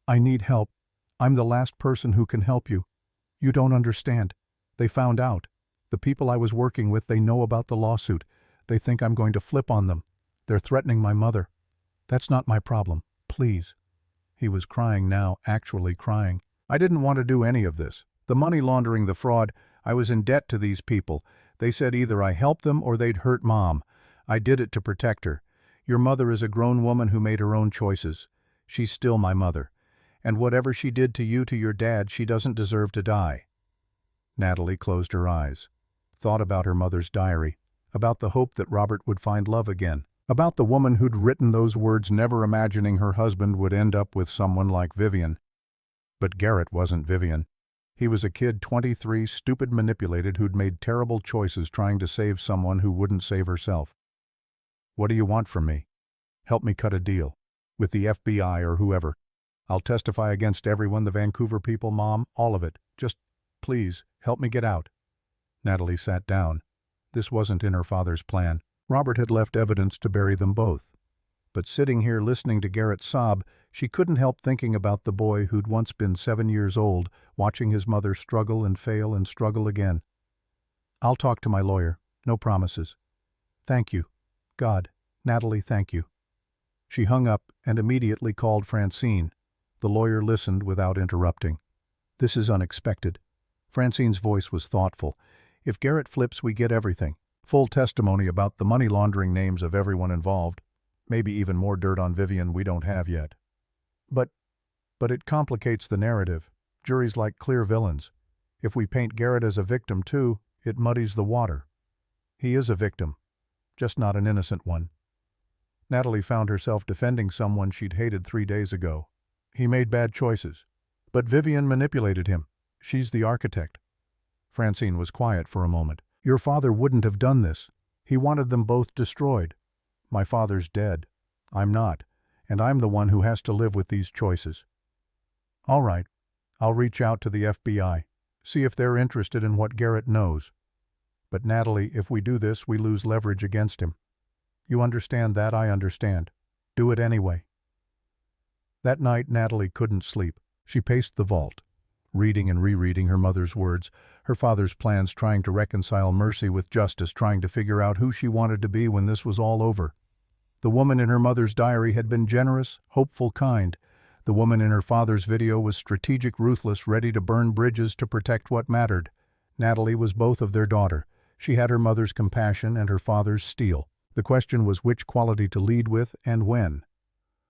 I need help. I'm the last person who can help you. You don't understand. They found out. The people I was working with, they know about the lawsuit. They think I'm going to flip on them. They're threatening my mother. That's not my problem. Please. He was crying now, actually crying. I didn't want to do any of this. The money laundering, the fraud, I was in debt to these people. They said either I helped them or they'd hurt Mom. I did it to protect her. Your mother is a grown woman who made her own choices. She's still my mother. And whatever she did to you, to your dad, she doesn't deserve to die. Natalie closed her eyes, thought about her mother's diary, about the hope that Robert would find love again, about the woman who'd written those words, never imagining her husband would end up with someone like Vivian. But Garrett wasn't Vivian. He was a kid, 23, stupid, manipulated, who'd made terrible choices trying to save someone who wouldn't save herself. What do you want from me? Help me cut a deal. With the FBI or whoever. I'll testify against everyone, the Vancouver people, Mom, all of it. Just, please, help me get out. Natalie sat down. This wasn't in her father's plan. Robert had left evidence to bury them both. But sitting here listening to Garrett sob, she couldn't help thinking about the boy who'd once been 7 years old, watching his mother struggle and fail and struggle again. I'll talk to my lawyer. No promises. Thank you. God, Natalie, thank you. She hung up and immediately called Francine. The lawyer listened without interrupting. This is unexpected. Francine's voice was thoughtful. If Garrett flips, we get everything. Full testimony about the money laundering, names of everyone involved. Maybe even more dirt on Vivian we don't have yet. But it complicates the narrative. Juries like clear villains. If we paint Garrett as a victim too, it muddies the water. He is a victim, just not an innocent one. Natalie found herself defending someone she'd hated 3 days ago. He made bad choices. But Vivian manipulated him. She's the architect. Francine was quiet for a moment. Your father wouldn't have done this. He wanted them both destroyed. My father's dead. I'm not. And I'm the one who has to live with these choices. All right. I'll reach out to the FBI. See if they're interested in what Garrett knows. But Natalie, if we do this, we lose leverage against him. You understand that? I understand. Do it anyway. That night, Natalie couldn't sleep. She paced the vault, reading and rereading her mother's words, her father's plans, trying to reconcile mercy with justice, trying to figure out who she wanted to be when this was all over. The woman in her mother's diary had been generous, hopeful, kind. The woman in her father's video was strategic, ruthless, ready to burn bridges to protect what mattered. Natalie was both of their daughter. She had her mother's compassion and her father's steel. The question was which quality to lead with and when.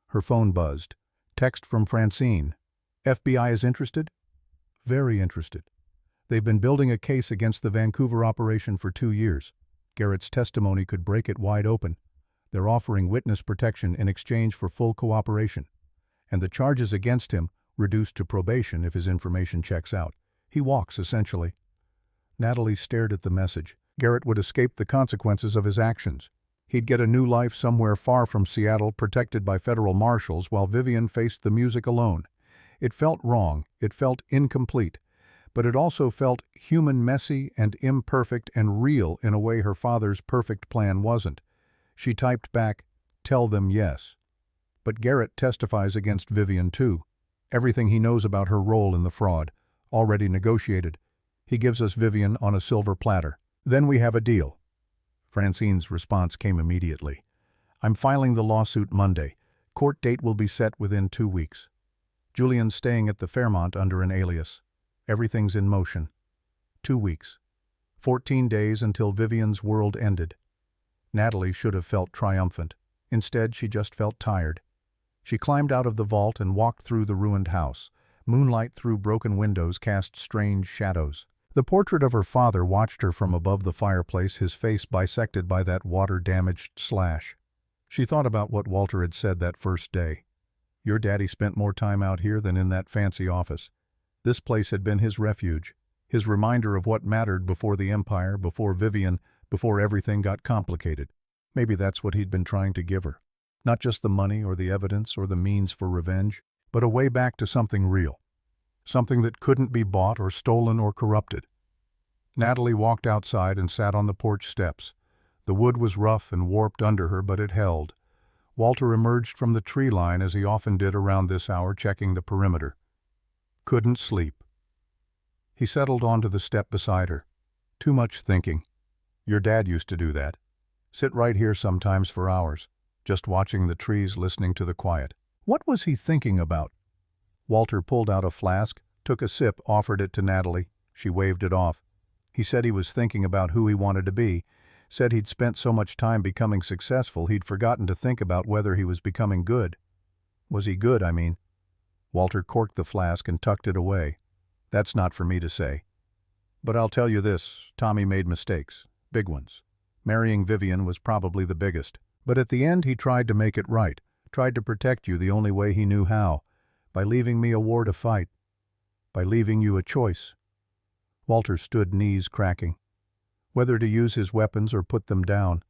Her phone buzzed. Text from Francine. FBI is interested? Very interested. They've been building a case against the Vancouver operation for 2 years. Garrett's testimony could break it wide open. They're offering witness protection in exchange for full cooperation. And the charges against him reduced to probation if his information checks out. He walks, essentially. Natalie stared at the message. Garrett would escape the consequences of his actions. He'd get a new life somewhere far from Seattle, protected by federal marshals, while Vivian faced the music alone. It felt wrong, it felt incomplete, but it also felt human, messy, and imperfect and real in a way her father's perfect plan wasn't. She typed back, "Tell them yes." But Garrett testifies against Vivian too. Everything he knows about her role in the fraud, already negotiated. He gives us Vivian on a silver platter. Then we have a deal. Francine's response came immediately. "I'm filing the lawsuit Monday. Court date will be set within 2 weeks. Julian's staying at the Fairmont under an alias. Everything's in motion. 2 weeks. 14 days until Vivian's world ended." Natalie should have felt triumphant. Instead, she just felt tired. She climbed out of the vault and walked through the ruined house. Moonlight through broken windows cast strange shadows. The portrait of her father watched her from above the fireplace, his face bisected by that water-damaged slash. She thought about what Walter had said that first day. "Your daddy spent more time out here than in that fancy office." This place had been his refuge, his reminder of what mattered before the empire, before Vivian, before everything got complicated. Maybe that's what he'd been trying to give her. Not just the money or the evidence or the means for revenge, but a way back to something real. Something that couldn't be bought or stolen or corrupted. Natalie walked outside and sat on the porch steps. The wood was rough and warped under her, but it held. Walter emerged from the tree line as he often did around this hour, checking the perimeter. Couldn't sleep. He settled onto the step beside her. "Too much thinking. Your dad used to do that. Sit right here sometimes for hours, just watching the trees, listening to the quiet." What was he thinking about? Walter pulled out a flask, took a sip, offered it to Natalie. She waved it off. He said he was thinking about who he wanted to be, said he'd spent so much time becoming successful he'd forgotten to think about whether he was becoming good. Was he good, I mean? Walter corked the flask and tucked it away. "That's not for me to say. But I'll tell you this, Tommy made mistakes, big ones. Marrying Vivian was probably the biggest. But at the end he tried to make it right, tried to protect you the only way he knew how, by leaving me a war to fight, by leaving you a choice." Walter stood, knees cracking. Whether to use his weapons or put them down,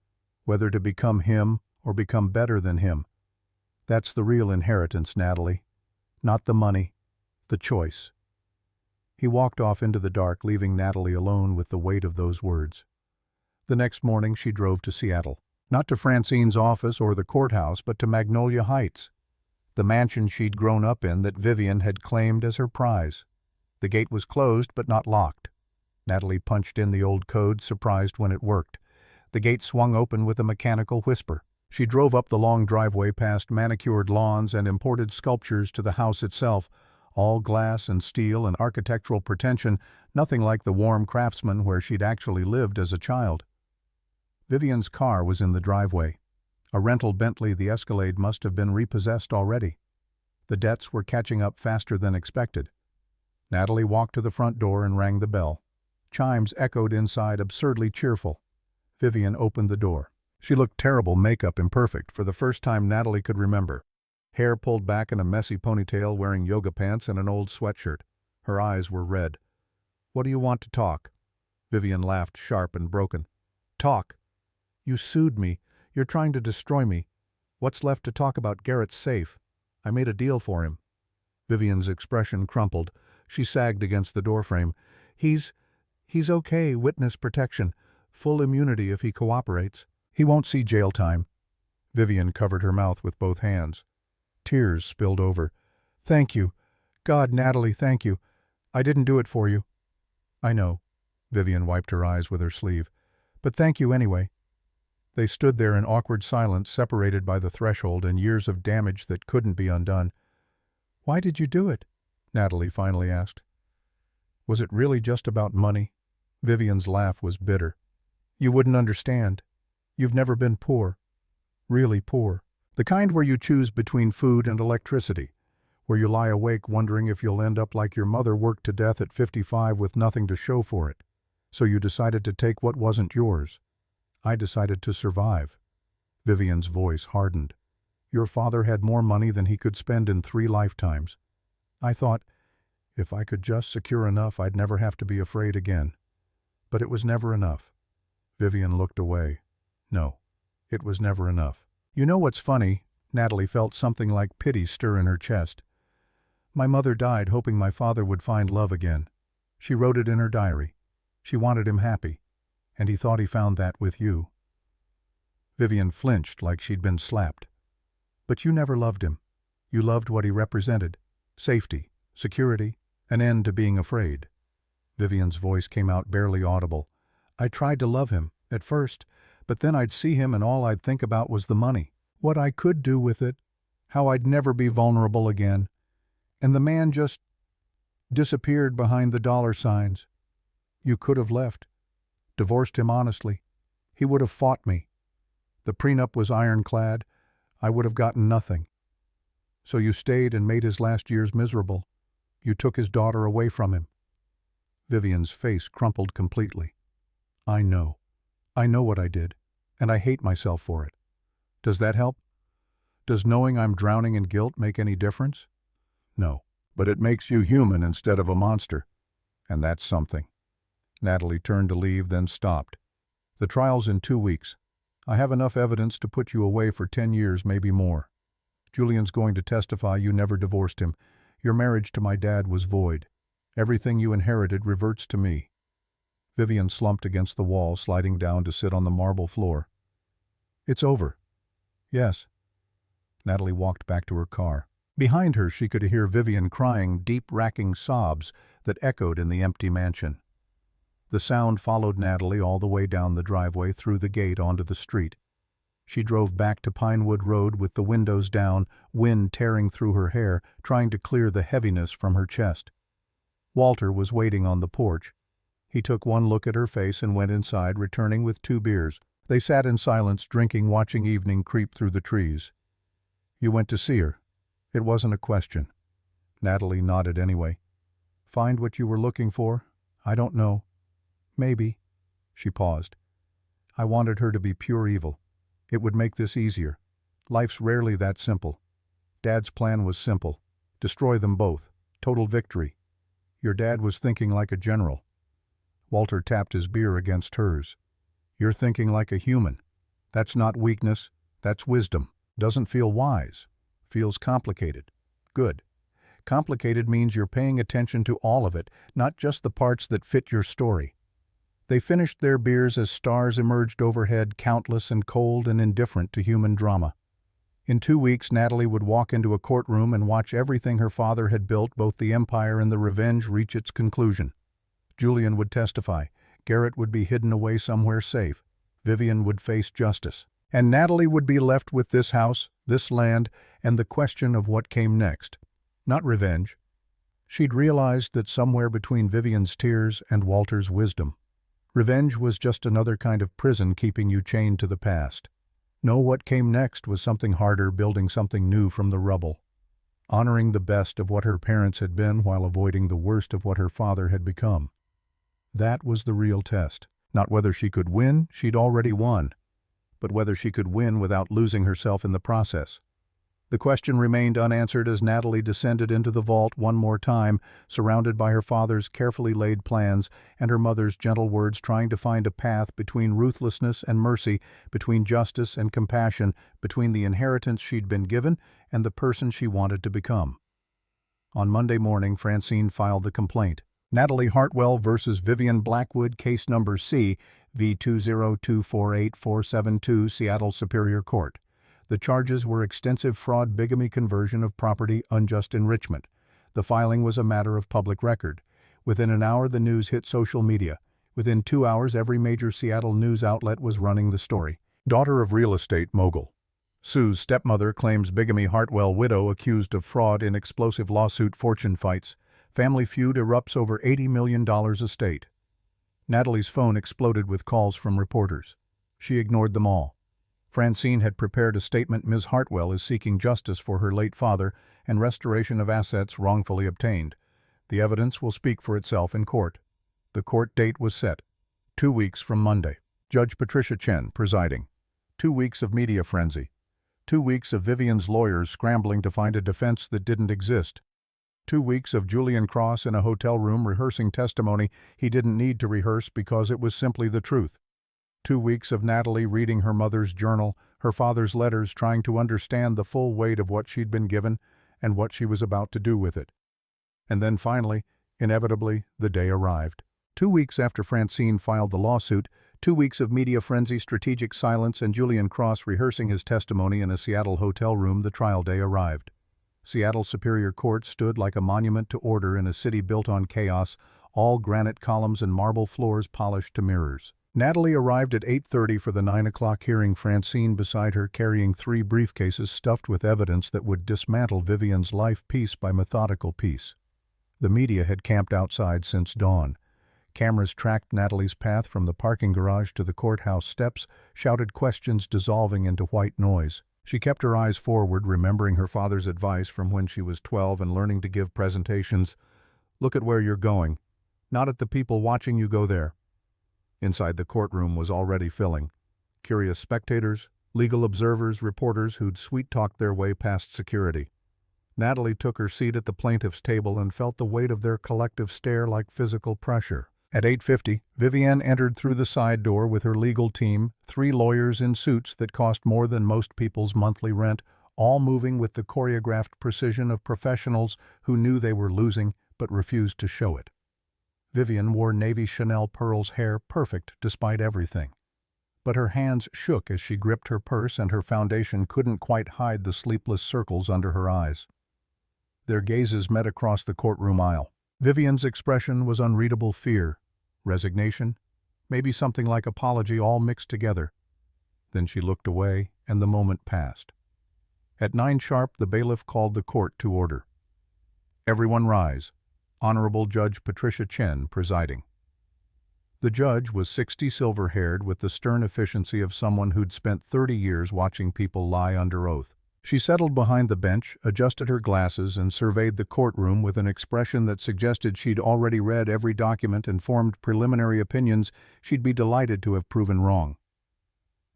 whether to become him or become better than him. That's the real inheritance, Natalie. Not the money, the choice. He walked off into the dark, leaving Natalie alone with the weight of those words. The next morning she drove to Seattle. Not to Francine's office or the courthouse, but to Magnolia Heights, the mansion she'd grown up in that Vivian had claimed as her prize. The gate was closed but not locked. Natalie punched in the old code, surprised when it worked. The gate swung open with a mechanical whisper. She drove up the long driveway past manicured lawns and imported sculptures to the house itself, all glass and steel and architectural pretension, nothing like the warm craftsman where she'd actually lived as a child. Vivian's car was in the driveway. A rental Bentley, the Escalade, must have been repossessed already. The debts were catching up faster than expected. Natalie walked to the front door and rang the bell. Chimes echoed inside, absurdly cheerful. Vivian opened the door. She looked terrible, makeup imperfect, for the first time Natalie could remember. Hair pulled back in a messy ponytail, wearing yoga pants and an old sweatshirt. Her eyes were red. "What do you want to talk?" Vivian laughed, sharp and broken. "Talk? You sued me. You're trying to destroy me. What's left to talk about? Garrett's safe. I made a deal for him." Vivian's expression crumpled. She sagged against the doorframe. He's okay, witness protection. Full immunity if he cooperates. He won't see jail time." Vivian covered her mouth with both hands. Tears spilled over. "Thank you. God, Natalie, thank you. I didn't do it for you." "I know." Vivian wiped her eyes with her sleeve. "But thank you anyway." They stood there in awkward silence, separated by the threshold and years of damage that couldn't be undone. Why did you do it? Natalie finally asked. Was it really just about money? Vivian's laugh was bitter. You wouldn't understand. You've never been poor. Really poor. The kind where you choose between food and electricity, where you lie awake wondering if you'll end up like your mother worked to death at 55 with nothing to show for it. So you decided to take what wasn't yours. I decided to survive. Vivian's voice hardened. Your father had more money than he could spend in 3 lifetimes. I thought, if I could just secure enough, I'd never have to be afraid again. But it was never enough. Vivian looked away. No, it was never enough. You know what's funny? Natalie felt something like pity stir in her chest. My mother died hoping my father would find love again. She wrote it in her diary. She wanted him happy, and he thought he found that with you. Vivian flinched like she'd been slapped. But you never loved him. You loved what he represented. Safety, security, an end to being afraid. Vivian's voice came out barely audible. I tried to love him, at first, but then I'd see him and all I'd think about was the money. What I could do with it, how I'd never be vulnerable again. And the man just disappeared behind the dollar signs. You could have left. Divorced him honestly. He would have fought me. The prenup was ironclad. I would have gotten nothing. So you stayed and made his last years miserable. You took his daughter away from him. Vivian's face crumpled completely. I know. I know what I did, and I hate myself for it. Does that help? Does knowing I'm drowning in guilt make any difference? No, but it makes you human instead of a monster. And that's something. Natalie turned to leave, then stopped. The trial's in 2 weeks. I have enough evidence to put you away for 10 years, maybe more. Julian's going to testify you never divorced him. Your marriage to my dad was void. Everything you inherited reverts to me. Vivian slumped against the wall, sliding down to sit on the marble floor. It's over. Yes. Natalie walked back to her car. Behind her, she could hear Vivian crying deep, racking sobs that echoed in the empty mansion. The sound followed Natalie all the way down the driveway through the gate onto the street. She drove back to Pinewood Road with the windows down, wind tearing through her hair, trying to clear the heaviness from her chest. Walter was waiting on the porch. He took one look at her face and went inside, returning with 2 beers. They sat in silence, drinking, watching evening creep through the trees. You went to see her. It wasn't a question. Natalie nodded anyway. Find what you were looking for? I don't know. Maybe. She paused. I wanted her to be pure evil. It would make this easier. Life's rarely that simple. Dad's plan was simple. Destroy them both. Total victory. Your dad was thinking like a general. Walter tapped his beer against hers. You're thinking like a human. That's not weakness. That's wisdom. Doesn't feel wise. Feels complicated. Good. Complicated means you're paying attention to all of it, not just the parts that fit your story. They finished their beers as stars emerged overhead, countless and cold and indifferent to human drama. In 2 weeks, Natalie would walk into a courtroom and watch everything her father had built, both the empire and the revenge, reach its conclusion. Julian would testify. Garrett would be hidden away somewhere safe. Vivian would face justice. And Natalie would be left with this house, this land, and the question of what came next. Not revenge. She'd realized that somewhere between Vivian's tears and Walter's wisdom, revenge was just another kind of prison keeping you chained to the past. No, what came next was something harder, building something new from the rubble. Honoring the best of what her parents had been while avoiding the worst of what her father had become. That was the real test. Not whether she could win, she'd already won, but whether she could win without losing herself in the process. The question remained unanswered as Natalie descended into the vault one more time, surrounded by her father's carefully laid plans and her mother's gentle words, trying to find a path between ruthlessness and mercy, between justice and compassion, between the inheritance she'd been given and the person she wanted to become. On Monday morning, Francine filed the complaint. Natalie Hartwell versus Vivian Blackwood, case number C, V20248-472, Seattle Superior Court. The charges were extensive fraud, bigamy, conversion of property, unjust enrichment. The filing was a matter of public record. Within an hour, the news hit social media. Within 2 hours, every major Seattle news outlet was running the story. Daughter of real estate mogul. Sue's stepmother claims bigamy. Hartwell widow accused of fraud in explosive lawsuit. Fortune fights. Family feud erupts over $80 million estate. Natalie's phone exploded with calls from reporters. She ignored them all. Francine had prepared a statement. Ms. Hartwell is seeking justice for her late father and restoration of assets wrongfully obtained. The evidence will speak for itself in court. The court date was set. 2 weeks from Monday. Judge Patricia Chen presiding. 2 weeks of media frenzy. 2 weeks of Vivian's lawyers scrambling to find a defense that didn't exist. 2 weeks of Julian Cross in a hotel room rehearsing testimony he didn't need to rehearse because it was simply the truth. 2 weeks of Natalie reading her mother's journal, her father's letters, trying to understand the full weight of what she'd been given and what she was about to do with it. And then finally, inevitably, the day arrived. 2 weeks after Francine filed the lawsuit, 2 weeks of media frenzy, strategic silence, and Julian Cross rehearsing his testimony in a Seattle hotel room, the trial day arrived. Seattle Superior Court stood like a monument to order in a city built on chaos, all granite columns and marble floors polished to mirrors. Natalie arrived at 8:30 for the 9 o'clock hearing, Francine beside her carrying 3 briefcases stuffed with evidence that would dismantle Vivian's life piece by methodical piece. The media had camped outside since dawn. Cameras tracked Natalie's path from the parking garage to the courthouse steps, shouted questions dissolving into white noise. She kept her eyes forward, remembering her father's advice from when she was 12 and learning to give presentations. Look at where you're going. Not at the people watching you go there. Inside the courtroom was already filling. Curious spectators, legal observers, reporters who'd sweet-talked their way past security. Natalie took her seat at the plaintiff's table and felt the weight of their collective stare like physical pressure. At 8:50, Vivian entered through the side door with her legal team, 3 lawyers in suits that cost more than most people's monthly rent, all moving with the choreographed precision of professionals who knew they were losing but refused to show it. Vivian wore navy Chanel pearls, hair perfect despite everything. But her hands shook as she gripped her purse, and her foundation couldn't quite hide the sleepless circles under her eyes. Their gazes met across the courtroom aisle. Vivian's expression was unreadable fear, resignation, maybe something like apology, all mixed together. Then she looked away, and the moment passed. At 9 sharp, the bailiff called the court to order. Everyone rise. Honorable Judge Patricia Chen presiding. The judge was 60, silver-haired, with the stern efficiency of someone who'd spent 30 years watching people lie under oath. She settled behind the bench, adjusted her glasses, and surveyed the courtroom with an expression that suggested she'd already read every document and formed preliminary opinions she'd be delighted to have proven wrong.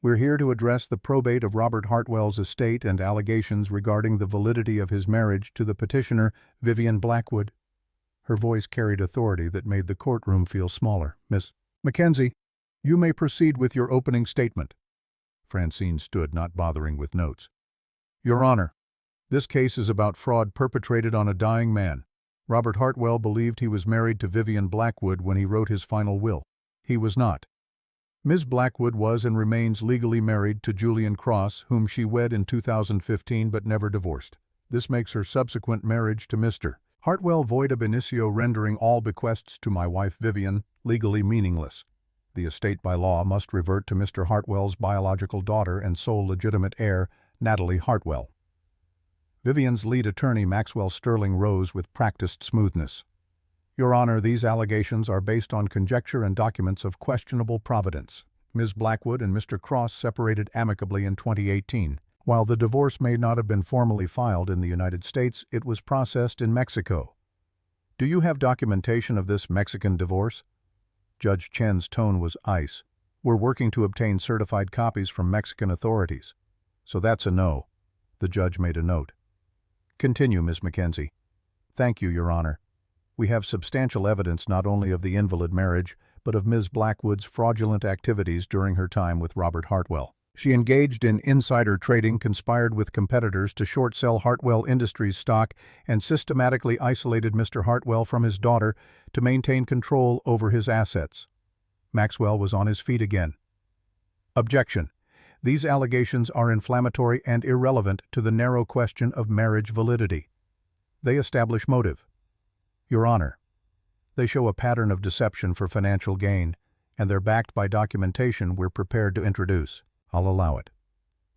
We're here to address the probate of Robert Hartwell's estate and allegations regarding the validity of his marriage to the petitioner, Vivian Blackwood. Her voice carried authority that made the courtroom feel smaller. Miss Mackenzie, you may proceed with your opening statement. Francine stood, not bothering with notes. Your Honor, this case is about fraud perpetrated on a dying man. Robert Hartwell believed he was married to Vivian Blackwood when he wrote his final will. He was not. Ms. Blackwood was and remains legally married to Julian Cross, whom she wed in 2015 but never divorced. This makes her subsequent marriage to Mr. Hartwell void ab initio, rendering all bequests to my wife Vivian legally meaningless. The estate by law must revert to Mr. Hartwell's biological daughter and sole legitimate heir, Natalie Hartwell. Vivian's lead attorney, Maxwell Sterling, rose with practiced smoothness. Your Honor, these allegations are based on conjecture and documents of questionable providence. Ms. Blackwood and Mr. Cross separated amicably in 2018. While the divorce may not have been formally filed in the United States, it was processed in Mexico. Do you have documentation of this Mexican divorce? Judge Chen's tone was ice. We're working to obtain certified copies from Mexican authorities. So that's a no. The judge made a note. Continue, Ms. Mackenzie. Thank you, Your Honor. We have substantial evidence not only of the invalid marriage, but of Ms. Blackwood's fraudulent activities during her time with Robert Hartwell. She engaged in insider trading, conspired with competitors to short-sell Hartwell Industries stock, and systematically isolated Mr. Hartwell from his daughter to maintain control over his assets. Maxwell was on his feet again. Objection. These allegations are inflammatory and irrelevant to the narrow question of marriage validity. They establish motive. Your Honor, they show a pattern of deception for financial gain, and they're backed by documentation we're prepared to introduce. I'll allow it.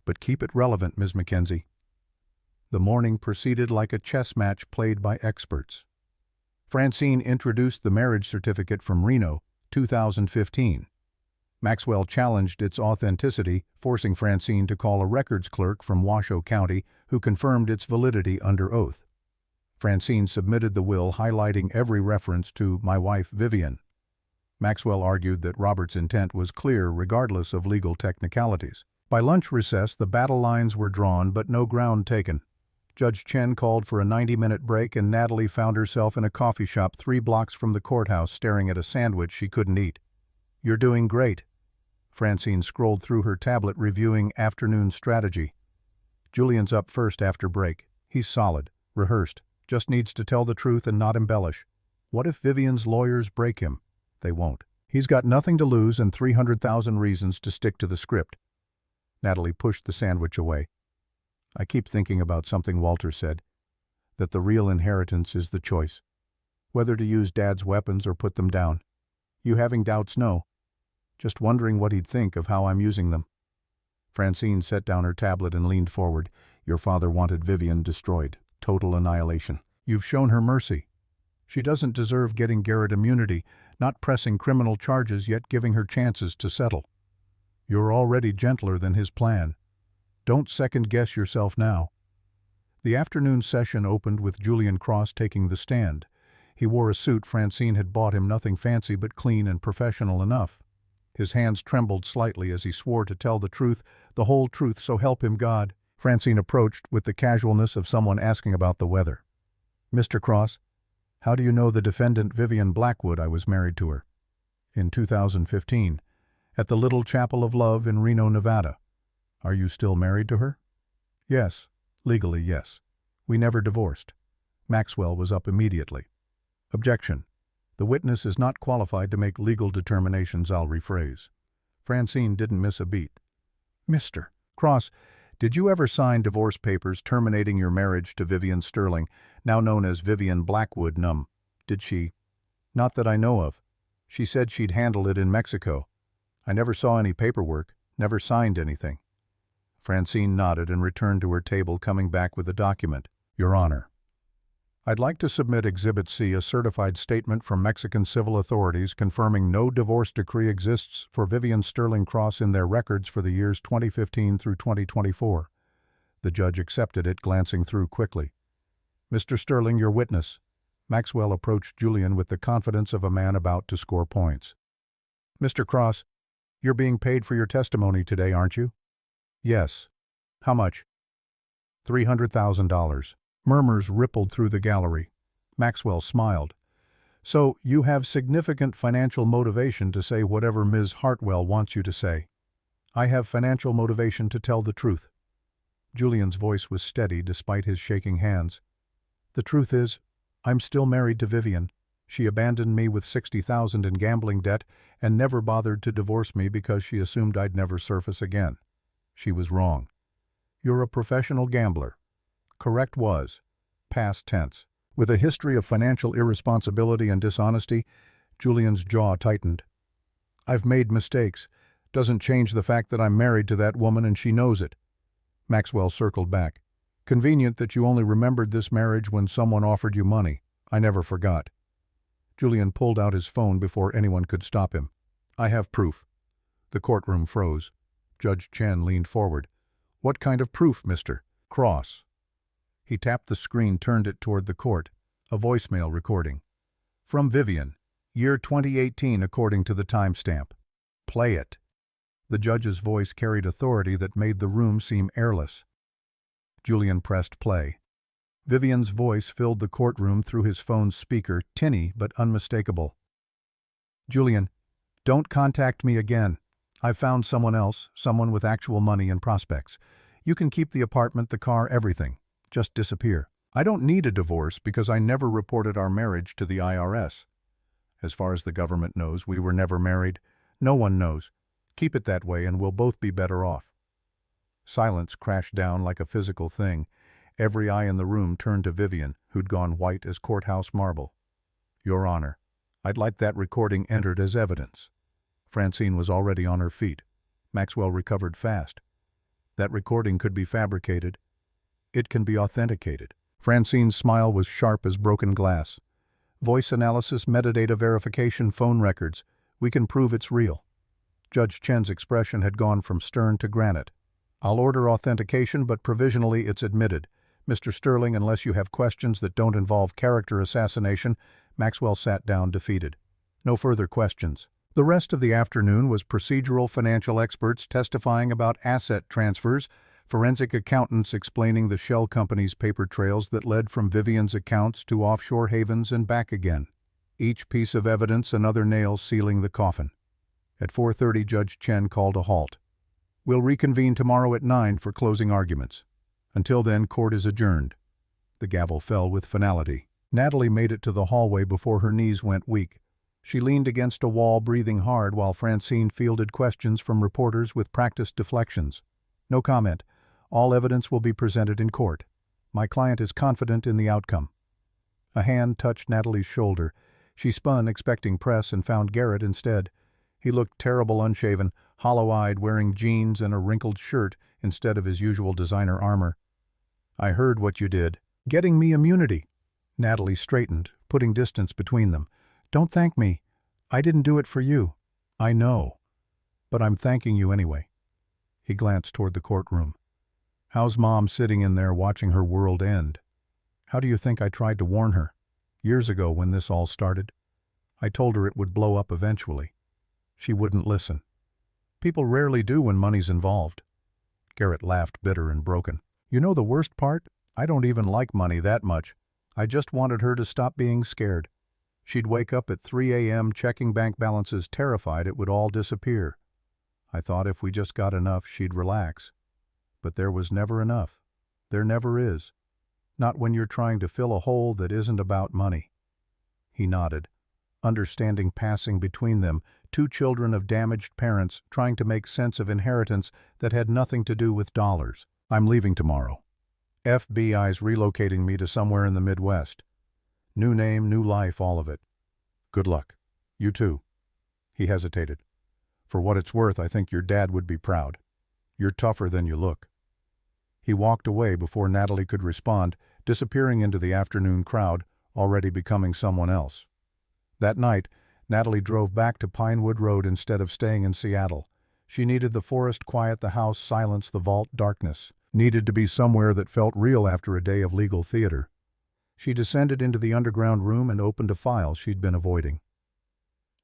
But keep it relevant, Ms. Mackenzie. The morning proceeded like a chess match played by experts. Francine introduced the marriage certificate from Reno, 2015. Maxwell challenged its authenticity, forcing Francine to call a records clerk from Washoe County who confirmed its validity under oath. Francine submitted the will highlighting every reference to "my wife Vivian." Maxwell argued that Robert's intent was clear regardless of legal technicalities. By lunch recess, the battle lines were drawn but no ground taken. Judge Chen called for a 90-minute break and Natalie found herself in a coffee shop 3 blocks from the courthouse staring at a sandwich she couldn't eat. "You're doing great." Francine scrolled through her tablet reviewing afternoon strategy. "Julian's up first after break. He's solid, rehearsed, just needs to tell the truth and not embellish. What if Vivian's lawyers break him? They won't. He's got nothing to lose and 300,000 reasons to stick to the script." Natalie pushed the sandwich away. "I keep thinking about something Walter said, that the real inheritance is the choice. Whether to use Dad's weapons or put them down. You having doubts? No. Just wondering what he'd think of how I'm using them." Francine set down her tablet and leaned forward. "Your father wanted Vivian destroyed. Total annihilation. You've shown her mercy. She doesn't deserve getting Garrett immunity, not pressing criminal charges yet giving her chances to settle. You're already gentler than his plan. Don't second-guess yourself now." The afternoon session opened with Julian Cross taking the stand. He wore a suit Francine had bought him, nothing fancy but clean and professional enough. His hands trembled slightly as he swore to tell the truth, the whole truth, so help him God. Francine approached with the casualness of someone asking about the weather. "Mr. Cross, how do you know the defendant Vivian Blackwood? I was married to her in 2015 at the Little Chapel of Love in Reno, Nevada. Are you still married to her?" "Yes. Legally, yes. We never divorced." Maxwell was up immediately. "Objection. The witness is not qualified to make legal determinations. I'll rephrase." Francine didn't miss a beat. "Mr. Cross, did you ever sign divorce papers terminating your marriage to Vivian Sterling, now known as Vivian Blackwood, num? Did she?" "Not that I know of. She said she'd handle it in Mexico. I never saw any paperwork, never signed anything." Francine nodded and returned to her table, coming back with a document. "Your Honor, I'd like to submit Exhibit C, a certified statement from Mexican civil authorities confirming no divorce decree exists for Vivian Sterling Cross in their records for the years 2015 through 2024. The judge accepted it, glancing through quickly. "Mr. Sterling, your witness." Maxwell approached Julian with the confidence of a man about to score points. "Mr. Cross, you're being paid for your testimony today, aren't you?" "Yes." "How much?" $300,000. Murmurs rippled through the gallery. Maxwell smiled. "So you have significant financial motivation to say whatever Ms. Hartwell wants you to say." "I have financial motivation to tell the truth." Julian's voice was steady despite his shaking hands. "The truth is, I'm still married to Vivian. She abandoned me with $60,000 in gambling debt and never bothered to divorce me because she assumed I'd never surface again. She was wrong. You're a professional gambler. Correct was. Past tense. With a history of financial irresponsibility and dishonesty, Julian's jaw tightened. "I've made mistakes. Doesn't change the fact that I'm married to that woman and she knows it." Maxwell circled back. "Convenient that you only remembered this marriage when someone offered you money. I never forgot." Julian pulled out his phone before anyone could stop him. "I have proof." The courtroom froze. Judge Chen leaned forward. "What kind of proof, Mr. Cross?" He tapped the screen, turned it toward the court. A voicemail recording. "From Vivian. Year 2018 according to the timestamp." "Play it." The judge's voice carried authority that made the room seem airless. Julian pressed play. Vivian's voice filled the courtroom through his phone's speaker, tinny but unmistakable. "Julian, don't contact me again. I've found someone else, someone with actual money and prospects. You can keep the apartment, the car, everything. Just disappear. I don't need a divorce because I never reported our marriage to the IRS. As far as the government knows, we were never married. No one knows. Keep it that way and we'll both be better off." Silence crashed down like a physical thing. Every eye in the room turned to Vivian, who'd gone white as courthouse marble. "Your Honor, I'd like that recording entered as evidence." Francine was already on her feet. Maxwell recovered fast. That recording could be fabricated. It can be authenticated. Francine's smile was sharp as broken glass. Voice analysis, metadata verification, phone records. We can prove it's real. Judge Chen's expression had gone from stern to granite. I'll order authentication, but provisionally it's admitted. Mr. Sterling, unless you have questions that don't involve character assassination. Maxwell sat down, defeated. No further questions. The rest of the afternoon was procedural financial experts testifying about asset transfers, forensic accountants explaining the shell company's paper trails that led from Vivian's accounts to offshore havens and back again. Each piece of evidence another nail sealing the coffin. At 4:30, Judge Chen called a halt. We'll reconvene tomorrow at 9 for closing arguments. Until then, court is adjourned. The gavel fell with finality. Natalie made it to the hallway before her knees went weak. She leaned against a wall, breathing hard, while Francine fielded questions from reporters with practiced deflections. No comment. All evidence will be presented in court. My client is confident in the outcome. A hand touched Natalie's shoulder. She spun, expecting press, and found Garrett instead. He looked terrible, unshaven, hollow-eyed, wearing jeans and a wrinkled shirt instead of his usual designer armor. I heard what you did. Getting me immunity. Natalie straightened, putting distance between them. Don't thank me. I didn't do it for you. I know. But I'm thanking you anyway. He glanced toward the courtroom. How's Mom sitting in there watching her world end? How do you think I tried to warn her? Years ago when this all started. I told her it would blow up eventually. She wouldn't listen. People rarely do when money's involved. Garrett laughed, bitter and broken. You know the worst part? I don't even like money that much. I just wanted her to stop being scared. She'd wake up at 3 a.m. checking bank balances, terrified it would all disappear. I thought if we just got enough, she'd relax. But there was never enough. There never is. Not when you're trying to fill a hole that isn't about money. He nodded, understanding passing between them, two children of damaged parents trying to make sense of inheritance that had nothing to do with dollars. I'm leaving tomorrow. FBI's relocating me to somewhere in the Midwest. New name, new life, all of it. Good luck. You too. He hesitated. For what it's worth, I think your dad would be proud. You're tougher than you look. He walked away before Natalie could respond, disappearing into the afternoon crowd, already becoming someone else. That night, Natalie drove back to Pinewood Road instead of staying in Seattle. She needed the forest quiet, the house silence, the vault darkness. Needed to be somewhere that felt real after a day of legal theater. She descended into the underground room and opened a file she'd been avoiding.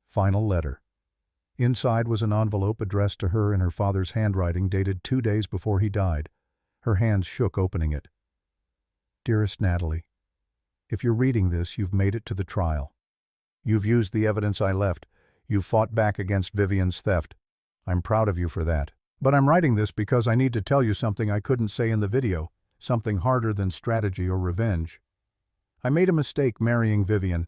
Final letter. Inside was an envelope addressed to her in her father's handwriting, dated 2 days before he died. Her hands shook opening it. Dearest Natalie, if you're reading this, you've made it to the trial. You've used the evidence I left. You've fought back against Vivian's theft. I'm proud of you for that. But I'm writing this because I need to tell you something I couldn't say in the video, something harder than strategy or revenge. I made a mistake marrying Vivian,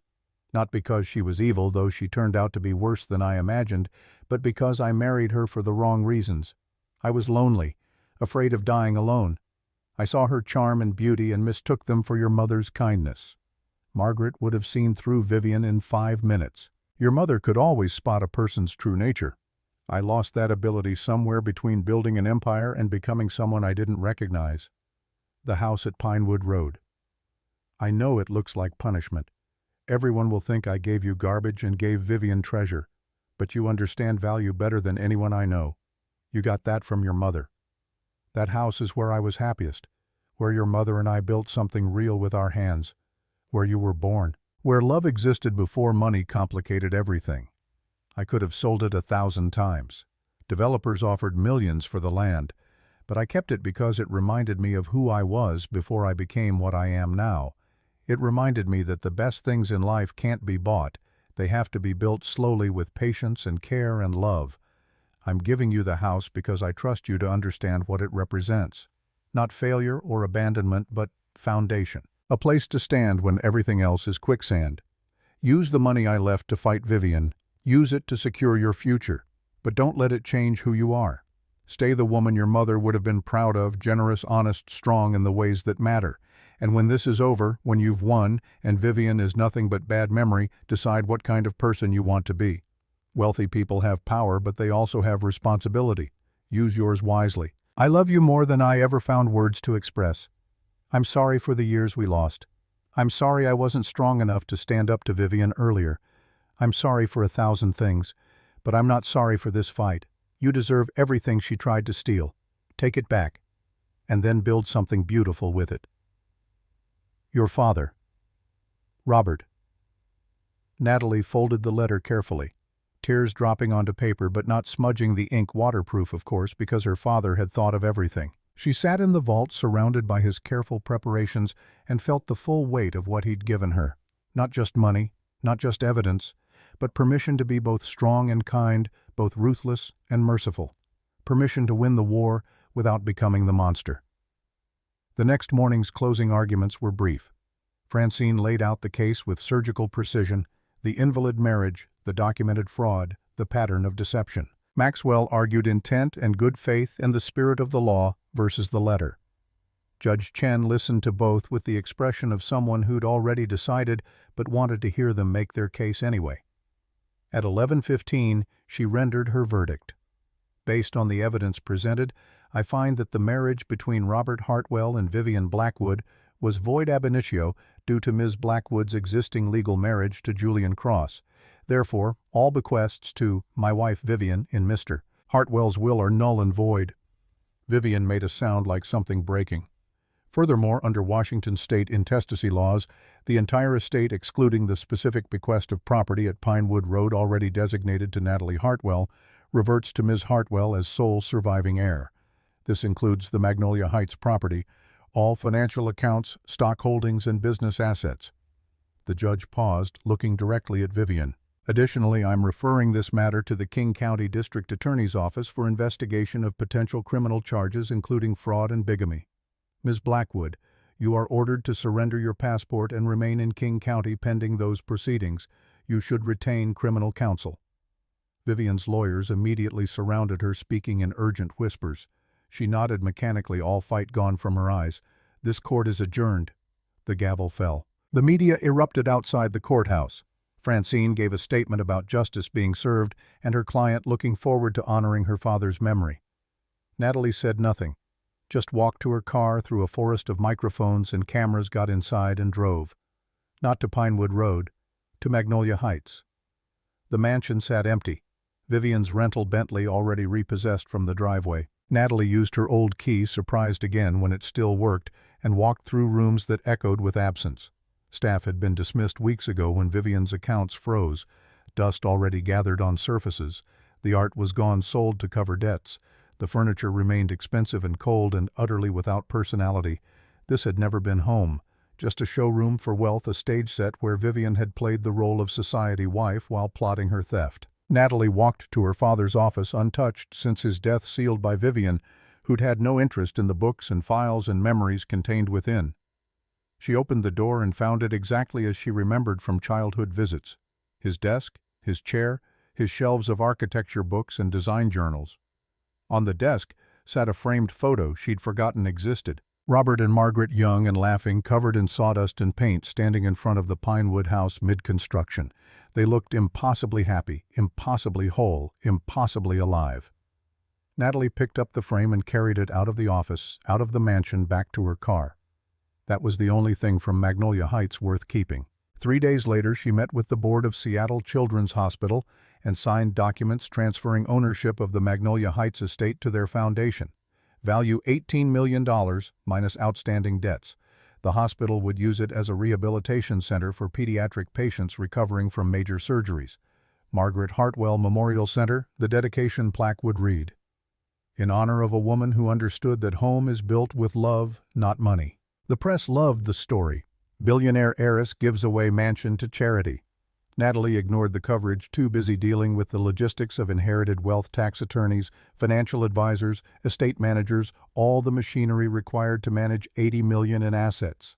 not because she was evil, though she turned out to be worse than I imagined, but because I married her for the wrong reasons. I was lonely, afraid of dying alone. I saw her charm and beauty and mistook them for your mother's kindness. Margaret would have seen through Vivian in 5 minutes. Your mother could always spot a person's true nature. I lost that ability somewhere between building an empire and becoming someone I didn't recognize. The house at Pinewood Road. I know it looks like punishment. Everyone will think I gave you garbage and gave Vivian treasure, but you understand value better than anyone I know. You got that from your mother. That house is where I was happiest, where your mother and I built something real with our hands, where you were born, where love existed before money complicated everything. I could have sold it 1,000 times. Developers offered millions for the land, but I kept it because it reminded me of who I was before I became what I am now. It reminded me that the best things in life can't be bought. They have to be built slowly with patience and care and love. I'm giving you the house because I trust you to understand what it represents. Not failure or abandonment, but foundation. A place to stand when everything else is quicksand. Use the money I left to fight Vivian. Use it to secure your future, but don't let it change who you are. Stay the woman your mother would have been proud of, generous, honest, strong in the ways that matter. And when this is over, when you've won, and Vivian is nothing but bad memory, decide what kind of person you want to be. Wealthy people have power, but they also have responsibility. Use yours wisely. I love you more than I ever found words to express. I'm sorry for the years we lost. I'm sorry I wasn't strong enough to stand up to Vivian earlier. I'm sorry for 1,000 things, but I'm not sorry for this fight. You deserve everything she tried to steal. Take it back, and then build something beautiful with it. Your father. Robert. Natalie folded the letter carefully, tears dropping onto paper but not smudging the ink waterproof, of course, because her father had thought of everything. She sat in the vault surrounded by his careful preparations and felt the full weight of what he'd given her. Not just money, not just evidence, but permission to be both strong and kind, both ruthless and merciful. Permission to win the war without becoming the monster. The next morning's closing arguments were brief. Francine laid out the case with surgical precision: the invalid marriage, the documented fraud, the pattern of deception. Maxwell argued intent and good faith and the spirit of the law versus the letter. Judge Chen listened to both with the expression of someone who'd already decided but wanted to hear them make their case anyway. At 11:15, she rendered her verdict. Based on the evidence presented, I find that the marriage between Robert Hartwell and Vivian Blackwood was void ab initio due to Ms. Blackwood's existing legal marriage to Julian Cross. Therefore, all bequests to my wife Vivian in Mr. Hartwell's will are null and void. Vivian made a sound like something breaking. Furthermore, under Washington state intestacy laws, the entire estate, excluding the specific bequest of property at Pinewood Road already designated to Natalie Hartwell, reverts to Ms. Hartwell as sole surviving heir. This includes the Magnolia Heights property, all financial accounts, stock holdings, and business assets. The judge paused, looking directly at Vivian. Additionally, I'm referring this matter to the King County District Attorney's Office for investigation of potential criminal charges including fraud and bigamy. Ms. Blackwood, you are ordered to surrender your passport and remain in King County pending those proceedings. You should retain criminal counsel. Vivian's lawyers immediately surrounded her, speaking in urgent whispers. She nodded mechanically, all fight gone from her eyes. This court is adjourned. The gavel fell. The media erupted outside the courthouse. Francine gave a statement about justice being served and her client looking forward to honoring her father's memory. Natalie said nothing, just walked to her car through a forest of microphones and cameras, got inside and drove. Not to Pinewood Road, to Magnolia Heights. The mansion sat empty, Vivian's rental Bentley already repossessed from the driveway. Natalie used her old key, surprised again when it still worked, and walked through rooms that echoed with absence. Staff had been dismissed weeks ago when Vivian's accounts froze. Dust already gathered on surfaces. The art was gone, sold to cover debts. The furniture remained expensive and cold and utterly without personality. This had never been home. Just a showroom for wealth, a stage set where Vivian had played the role of society wife while plotting her theft. Natalie walked to her father's office untouched since his death, sealed by Vivian, who'd had no interest in the books and files and memories contained within. She opened the door and found it exactly as she remembered from childhood visits. His desk, his chair, his shelves of architecture books and design journals. On the desk sat a framed photo she'd forgotten existed. Robert and Margaret, young and laughing, covered in sawdust and paint, standing in front of the Pinewood house mid-construction. They looked impossibly happy, impossibly whole, impossibly alive. Natalie picked up the frame and carried it out of the office, out of the mansion, back to her car. That was the only thing from Magnolia Heights worth keeping. 3 days later, she met with the board of Seattle Children's Hospital and signed documents transferring ownership of the Magnolia Heights estate to their foundation. Value $18 million minus outstanding debts. The hospital would use it as a rehabilitation center for pediatric patients recovering from major surgeries. Margaret Hartwell Memorial Center, the dedication plaque would read, "In honor of a woman who understood that home is built with love, not money." The press loved the story. Billionaire heiress gives away mansion to charity. Natalie ignored the coverage, too busy dealing with the logistics of inherited wealth, tax attorneys, financial advisors, estate managers, all the machinery required to manage $80 million in assets.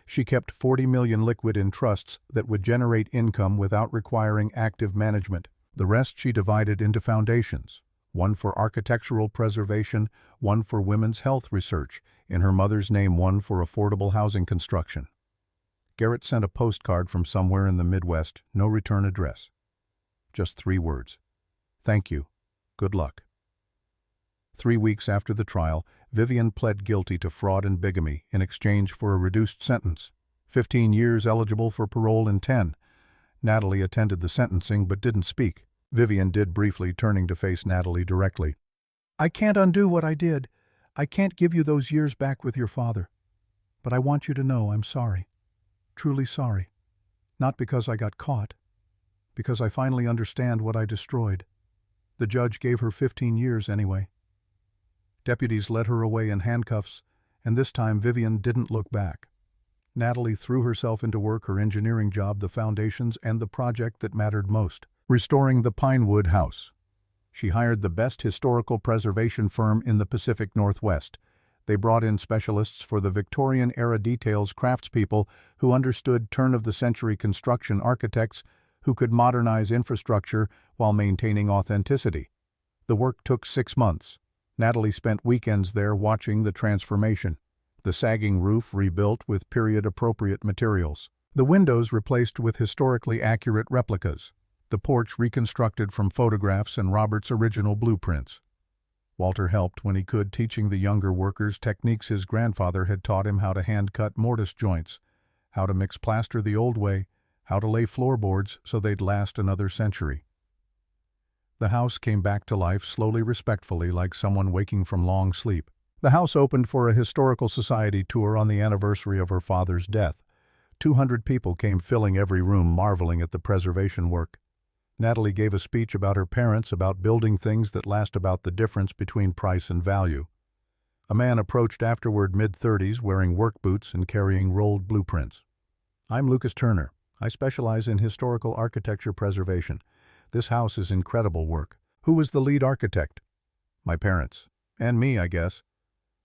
She kept $40 million liquid in trusts that would generate income without requiring active management. The rest she divided into foundations. One for architectural preservation, one for women's health research, in her mother's name one for affordable housing construction. Garrett sent a postcard from somewhere in the Midwest, no return address. Just 3 words. Thank you. Good luck. 3 weeks after the trial, Vivian pled guilty to fraud and bigamy in exchange for a reduced sentence. 15 years eligible for parole in 10. Natalie attended the sentencing but didn't speak. Vivian did briefly, turning to face Natalie directly. "I can't undo what I did. I can't give you those years back with your father. But I want you to know I'm sorry. Truly sorry. Not because I got caught. Because I finally understand what I destroyed." The judge gave her 15 years anyway. Deputies led her away in handcuffs, and this time Vivian didn't look back. Natalie threw herself into work, her engineering job, the foundations, and the project that mattered most, restoring the Pinewood house. She hired the best historical preservation firm in the Pacific Northwest. They brought in specialists for the Victorian-era details, craftspeople who understood turn-of-the-century construction, architects who could modernize infrastructure while maintaining authenticity. The work took 6 months. Natalie spent weekends there watching the transformation. The sagging roof rebuilt with period-appropriate materials. The windows replaced with historically accurate replicas. The porch reconstructed from photographs and Robert's original blueprints. Walter helped when he could, teaching the younger workers techniques his grandfather had taught him: how to hand-cut mortise joints, how to mix plaster the old way, how to lay floorboards so they'd last another century. The house came back to life slowly, respectfully, like someone waking from long sleep. The house opened for a historical society tour on the anniversary of her father's death. 200 people came, filling every room, marveling at the preservation work. Natalie gave a speech about her parents, about building things that last, about the difference between price and value. A man approached afterward, mid-30s, wearing work boots and carrying rolled blueprints. "I'm Lucas Turner. I specialize in historical architecture preservation. This house is incredible work." "Who was the lead architect?" "My parents. And me, I guess.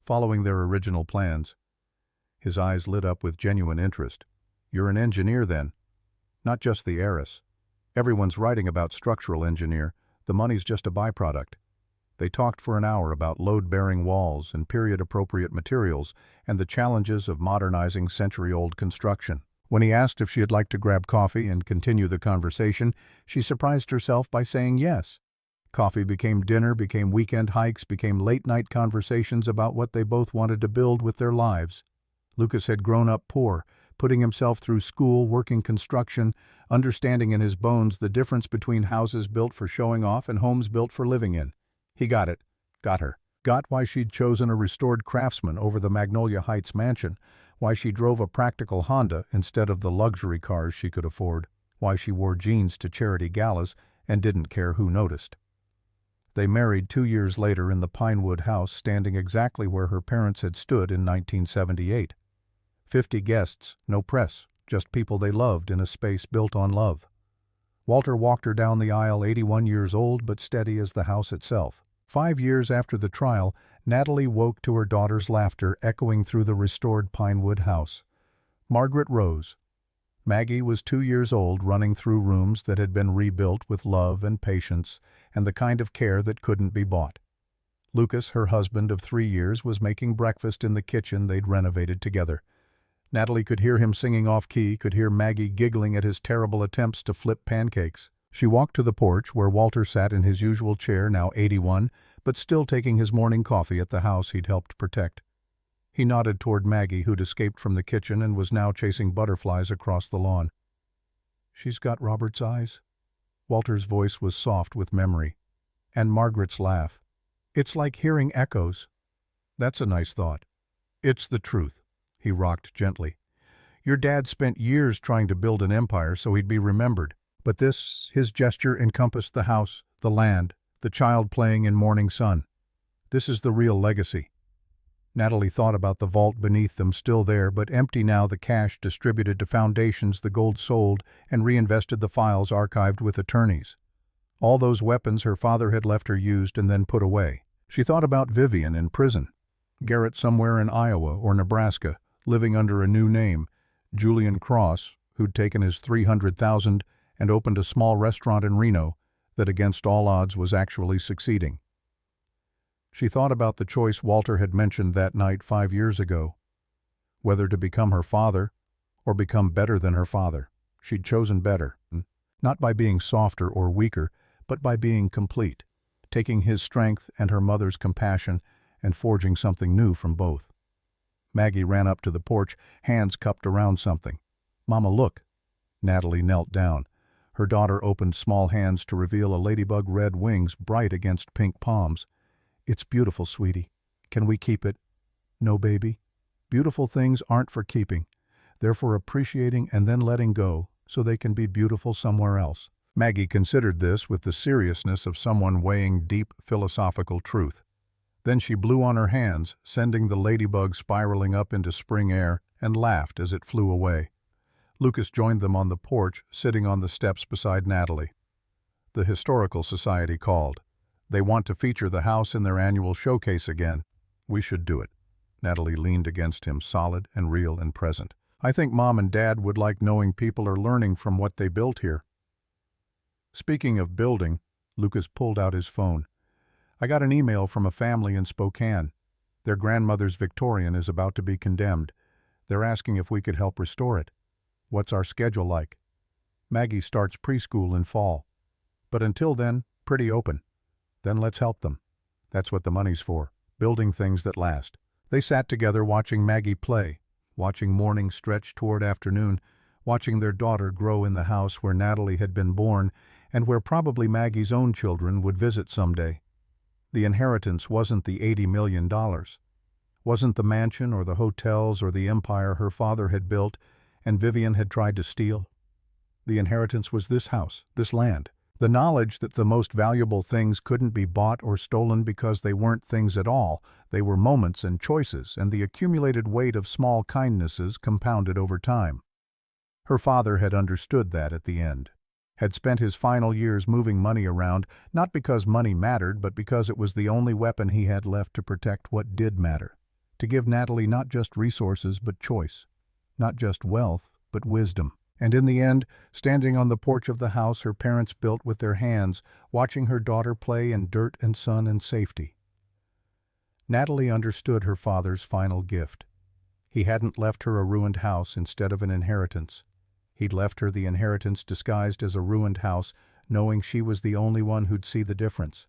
Following their original plans." His eyes lit up with genuine interest. "You're an engineer, then?" "Not just the heiress. Everyone's writing about structural engineer. The money's just a byproduct." They talked for an hour about load-bearing walls and period-appropriate materials and the challenges of modernizing century-old construction. When he asked if she'd like to grab coffee and continue the conversation, she surprised herself by saying yes. Coffee became dinner, became weekend hikes, became late-night conversations about what they both wanted to build with their lives. Lucas had grown up poor, putting himself through school, working construction, understanding in his bones the difference between houses built for showing off and homes built for living in. He got it. Got her. Got why she'd chosen a restored Craftsman over the Magnolia Heights mansion, why she drove a practical Honda instead of the luxury cars she could afford, why she wore jeans to charity galas and didn't care who noticed. They married 2 years later in the Pinewood house, standing exactly where her parents had stood in 1978. 50 guests, no press, just people they loved in a space built on love. Walter walked her down the aisle, 81 years old but steady as the house itself. 5 years after the trial, Natalie woke to her daughter's laughter echoing through the restored Pinewood house. Margaret rose. Maggie was 2 years old, running through rooms that had been rebuilt with love and patience and the kind of care that couldn't be bought. Lucas, her husband of 3 years, was making breakfast in the kitchen they'd renovated together. Natalie could hear him singing off-key, could hear Maggie giggling at his terrible attempts to flip pancakes. She walked to the porch where Walter sat in his usual chair, now 81, but still taking his morning coffee at the house he'd helped protect. He nodded toward Maggie, who'd escaped from the kitchen and was now chasing butterflies across the lawn. "She's got Robert's eyes." Walter's voice was soft with memory. And Margaret's laugh. "It's like hearing echoes." "That's a nice thought." "It's the truth." He rocked gently. "Your dad spent years trying to build an empire so he'd be remembered. But this," his gesture encompassed the house, the land, the child playing in morning sun. "This is the real legacy." Natalie thought about the vault beneath them, still there, but empty now, the cash distributed to foundations, the gold sold, and reinvested, the files archived with attorneys. All those weapons her father had left her used and then put away. She thought about Vivian in prison. Garrett somewhere in Iowa or Nebraska, living under a new name, Julian Cross, who'd taken his $300,000 and opened a small restaurant in Reno that against all odds was actually succeeding. She thought about the choice Walter had mentioned that night 5 years ago, whether to become her father or become better than her father. She'd chosen better, not by being softer or weaker, but by being complete. taking his strength and her mother's compassion and forging something new from both. Maggie ran up to the porch, hands cupped around something. "Mama, look." Natalie knelt down. Her daughter opened small hands to reveal a ladybug red wings bright against pink palms. "It's beautiful, sweetie. Can we keep it?" "No, baby. Beautiful things aren't for keeping. They're for appreciating and then letting go so they can be beautiful somewhere else." Maggie considered this with the seriousness of someone weighing deep philosophical truth. Then she blew on her hands, sending the ladybug spiraling up into spring air, and laughed as it flew away. Lucas joined them on the porch, sitting on the steps beside Natalie. The Historical Society called. They want to feature the house in their annual showcase again. We should do it. Natalie leaned against him, solid and real and present. "I think Mom and Dad would like knowing people are learning from what they built here." Speaking of building, Lucas pulled out his phone. "I got an email from a family in Spokane. Their grandmother's Victorian is about to be condemned. They're asking if we could help restore it. What's our schedule like?" "Maggie starts preschool in fall. But until then, pretty open. Then let's help them. That's what the money's for, building things that last." They sat together watching Maggie play, watching morning stretch toward afternoon, watching their daughter grow in the house where Natalie had been born and where probably Maggie's own children would visit someday. The inheritance wasn't the $80 million. Wasn't the mansion or the hotels or the empire her father had built and Vivian had tried to steal. The inheritance was this house, this land. The knowledge that the most valuable things couldn't be bought or stolen because they weren't things at all. They were moments and choices and the accumulated weight of small kindnesses compounded over time. Her father had understood that at the end. Had spent his final years moving money around, not because money mattered, but because it was the only weapon he had left to protect what did matter. To give Natalie not just resources, but choice. Not just wealth, but wisdom. And in the end, standing on the porch of the house her parents built with their hands, watching her daughter play in dirt and sun and safety. Natalie understood her father's final gift. He hadn't left her a ruined house instead of an inheritance. He'd left her the inheritance disguised as a ruined house, knowing she was the only one who'd see the difference.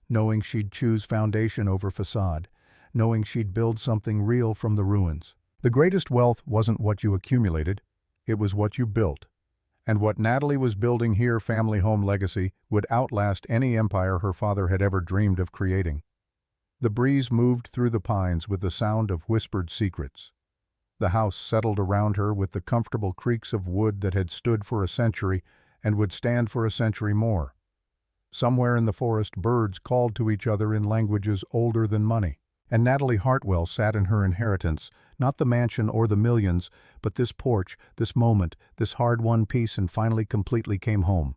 Knowing she'd choose foundation over facade. Knowing she'd build something real from the ruins. The greatest wealth wasn't what you accumulated, it was what you built. And what Natalie was building here, family home legacy, would outlast any empire her father had ever dreamed of creating. The breeze moved through the pines with the sound of whispered secrets. The house settled around her with the comfortable creaks of wood that had stood for a century and would stand for a century more. Somewhere in the forest, birds called to each other in languages older than money. And Natalie Hartwell sat in her inheritance, not the mansion or the millions, but this porch, this moment, this hard-won peace, and finally completely came home.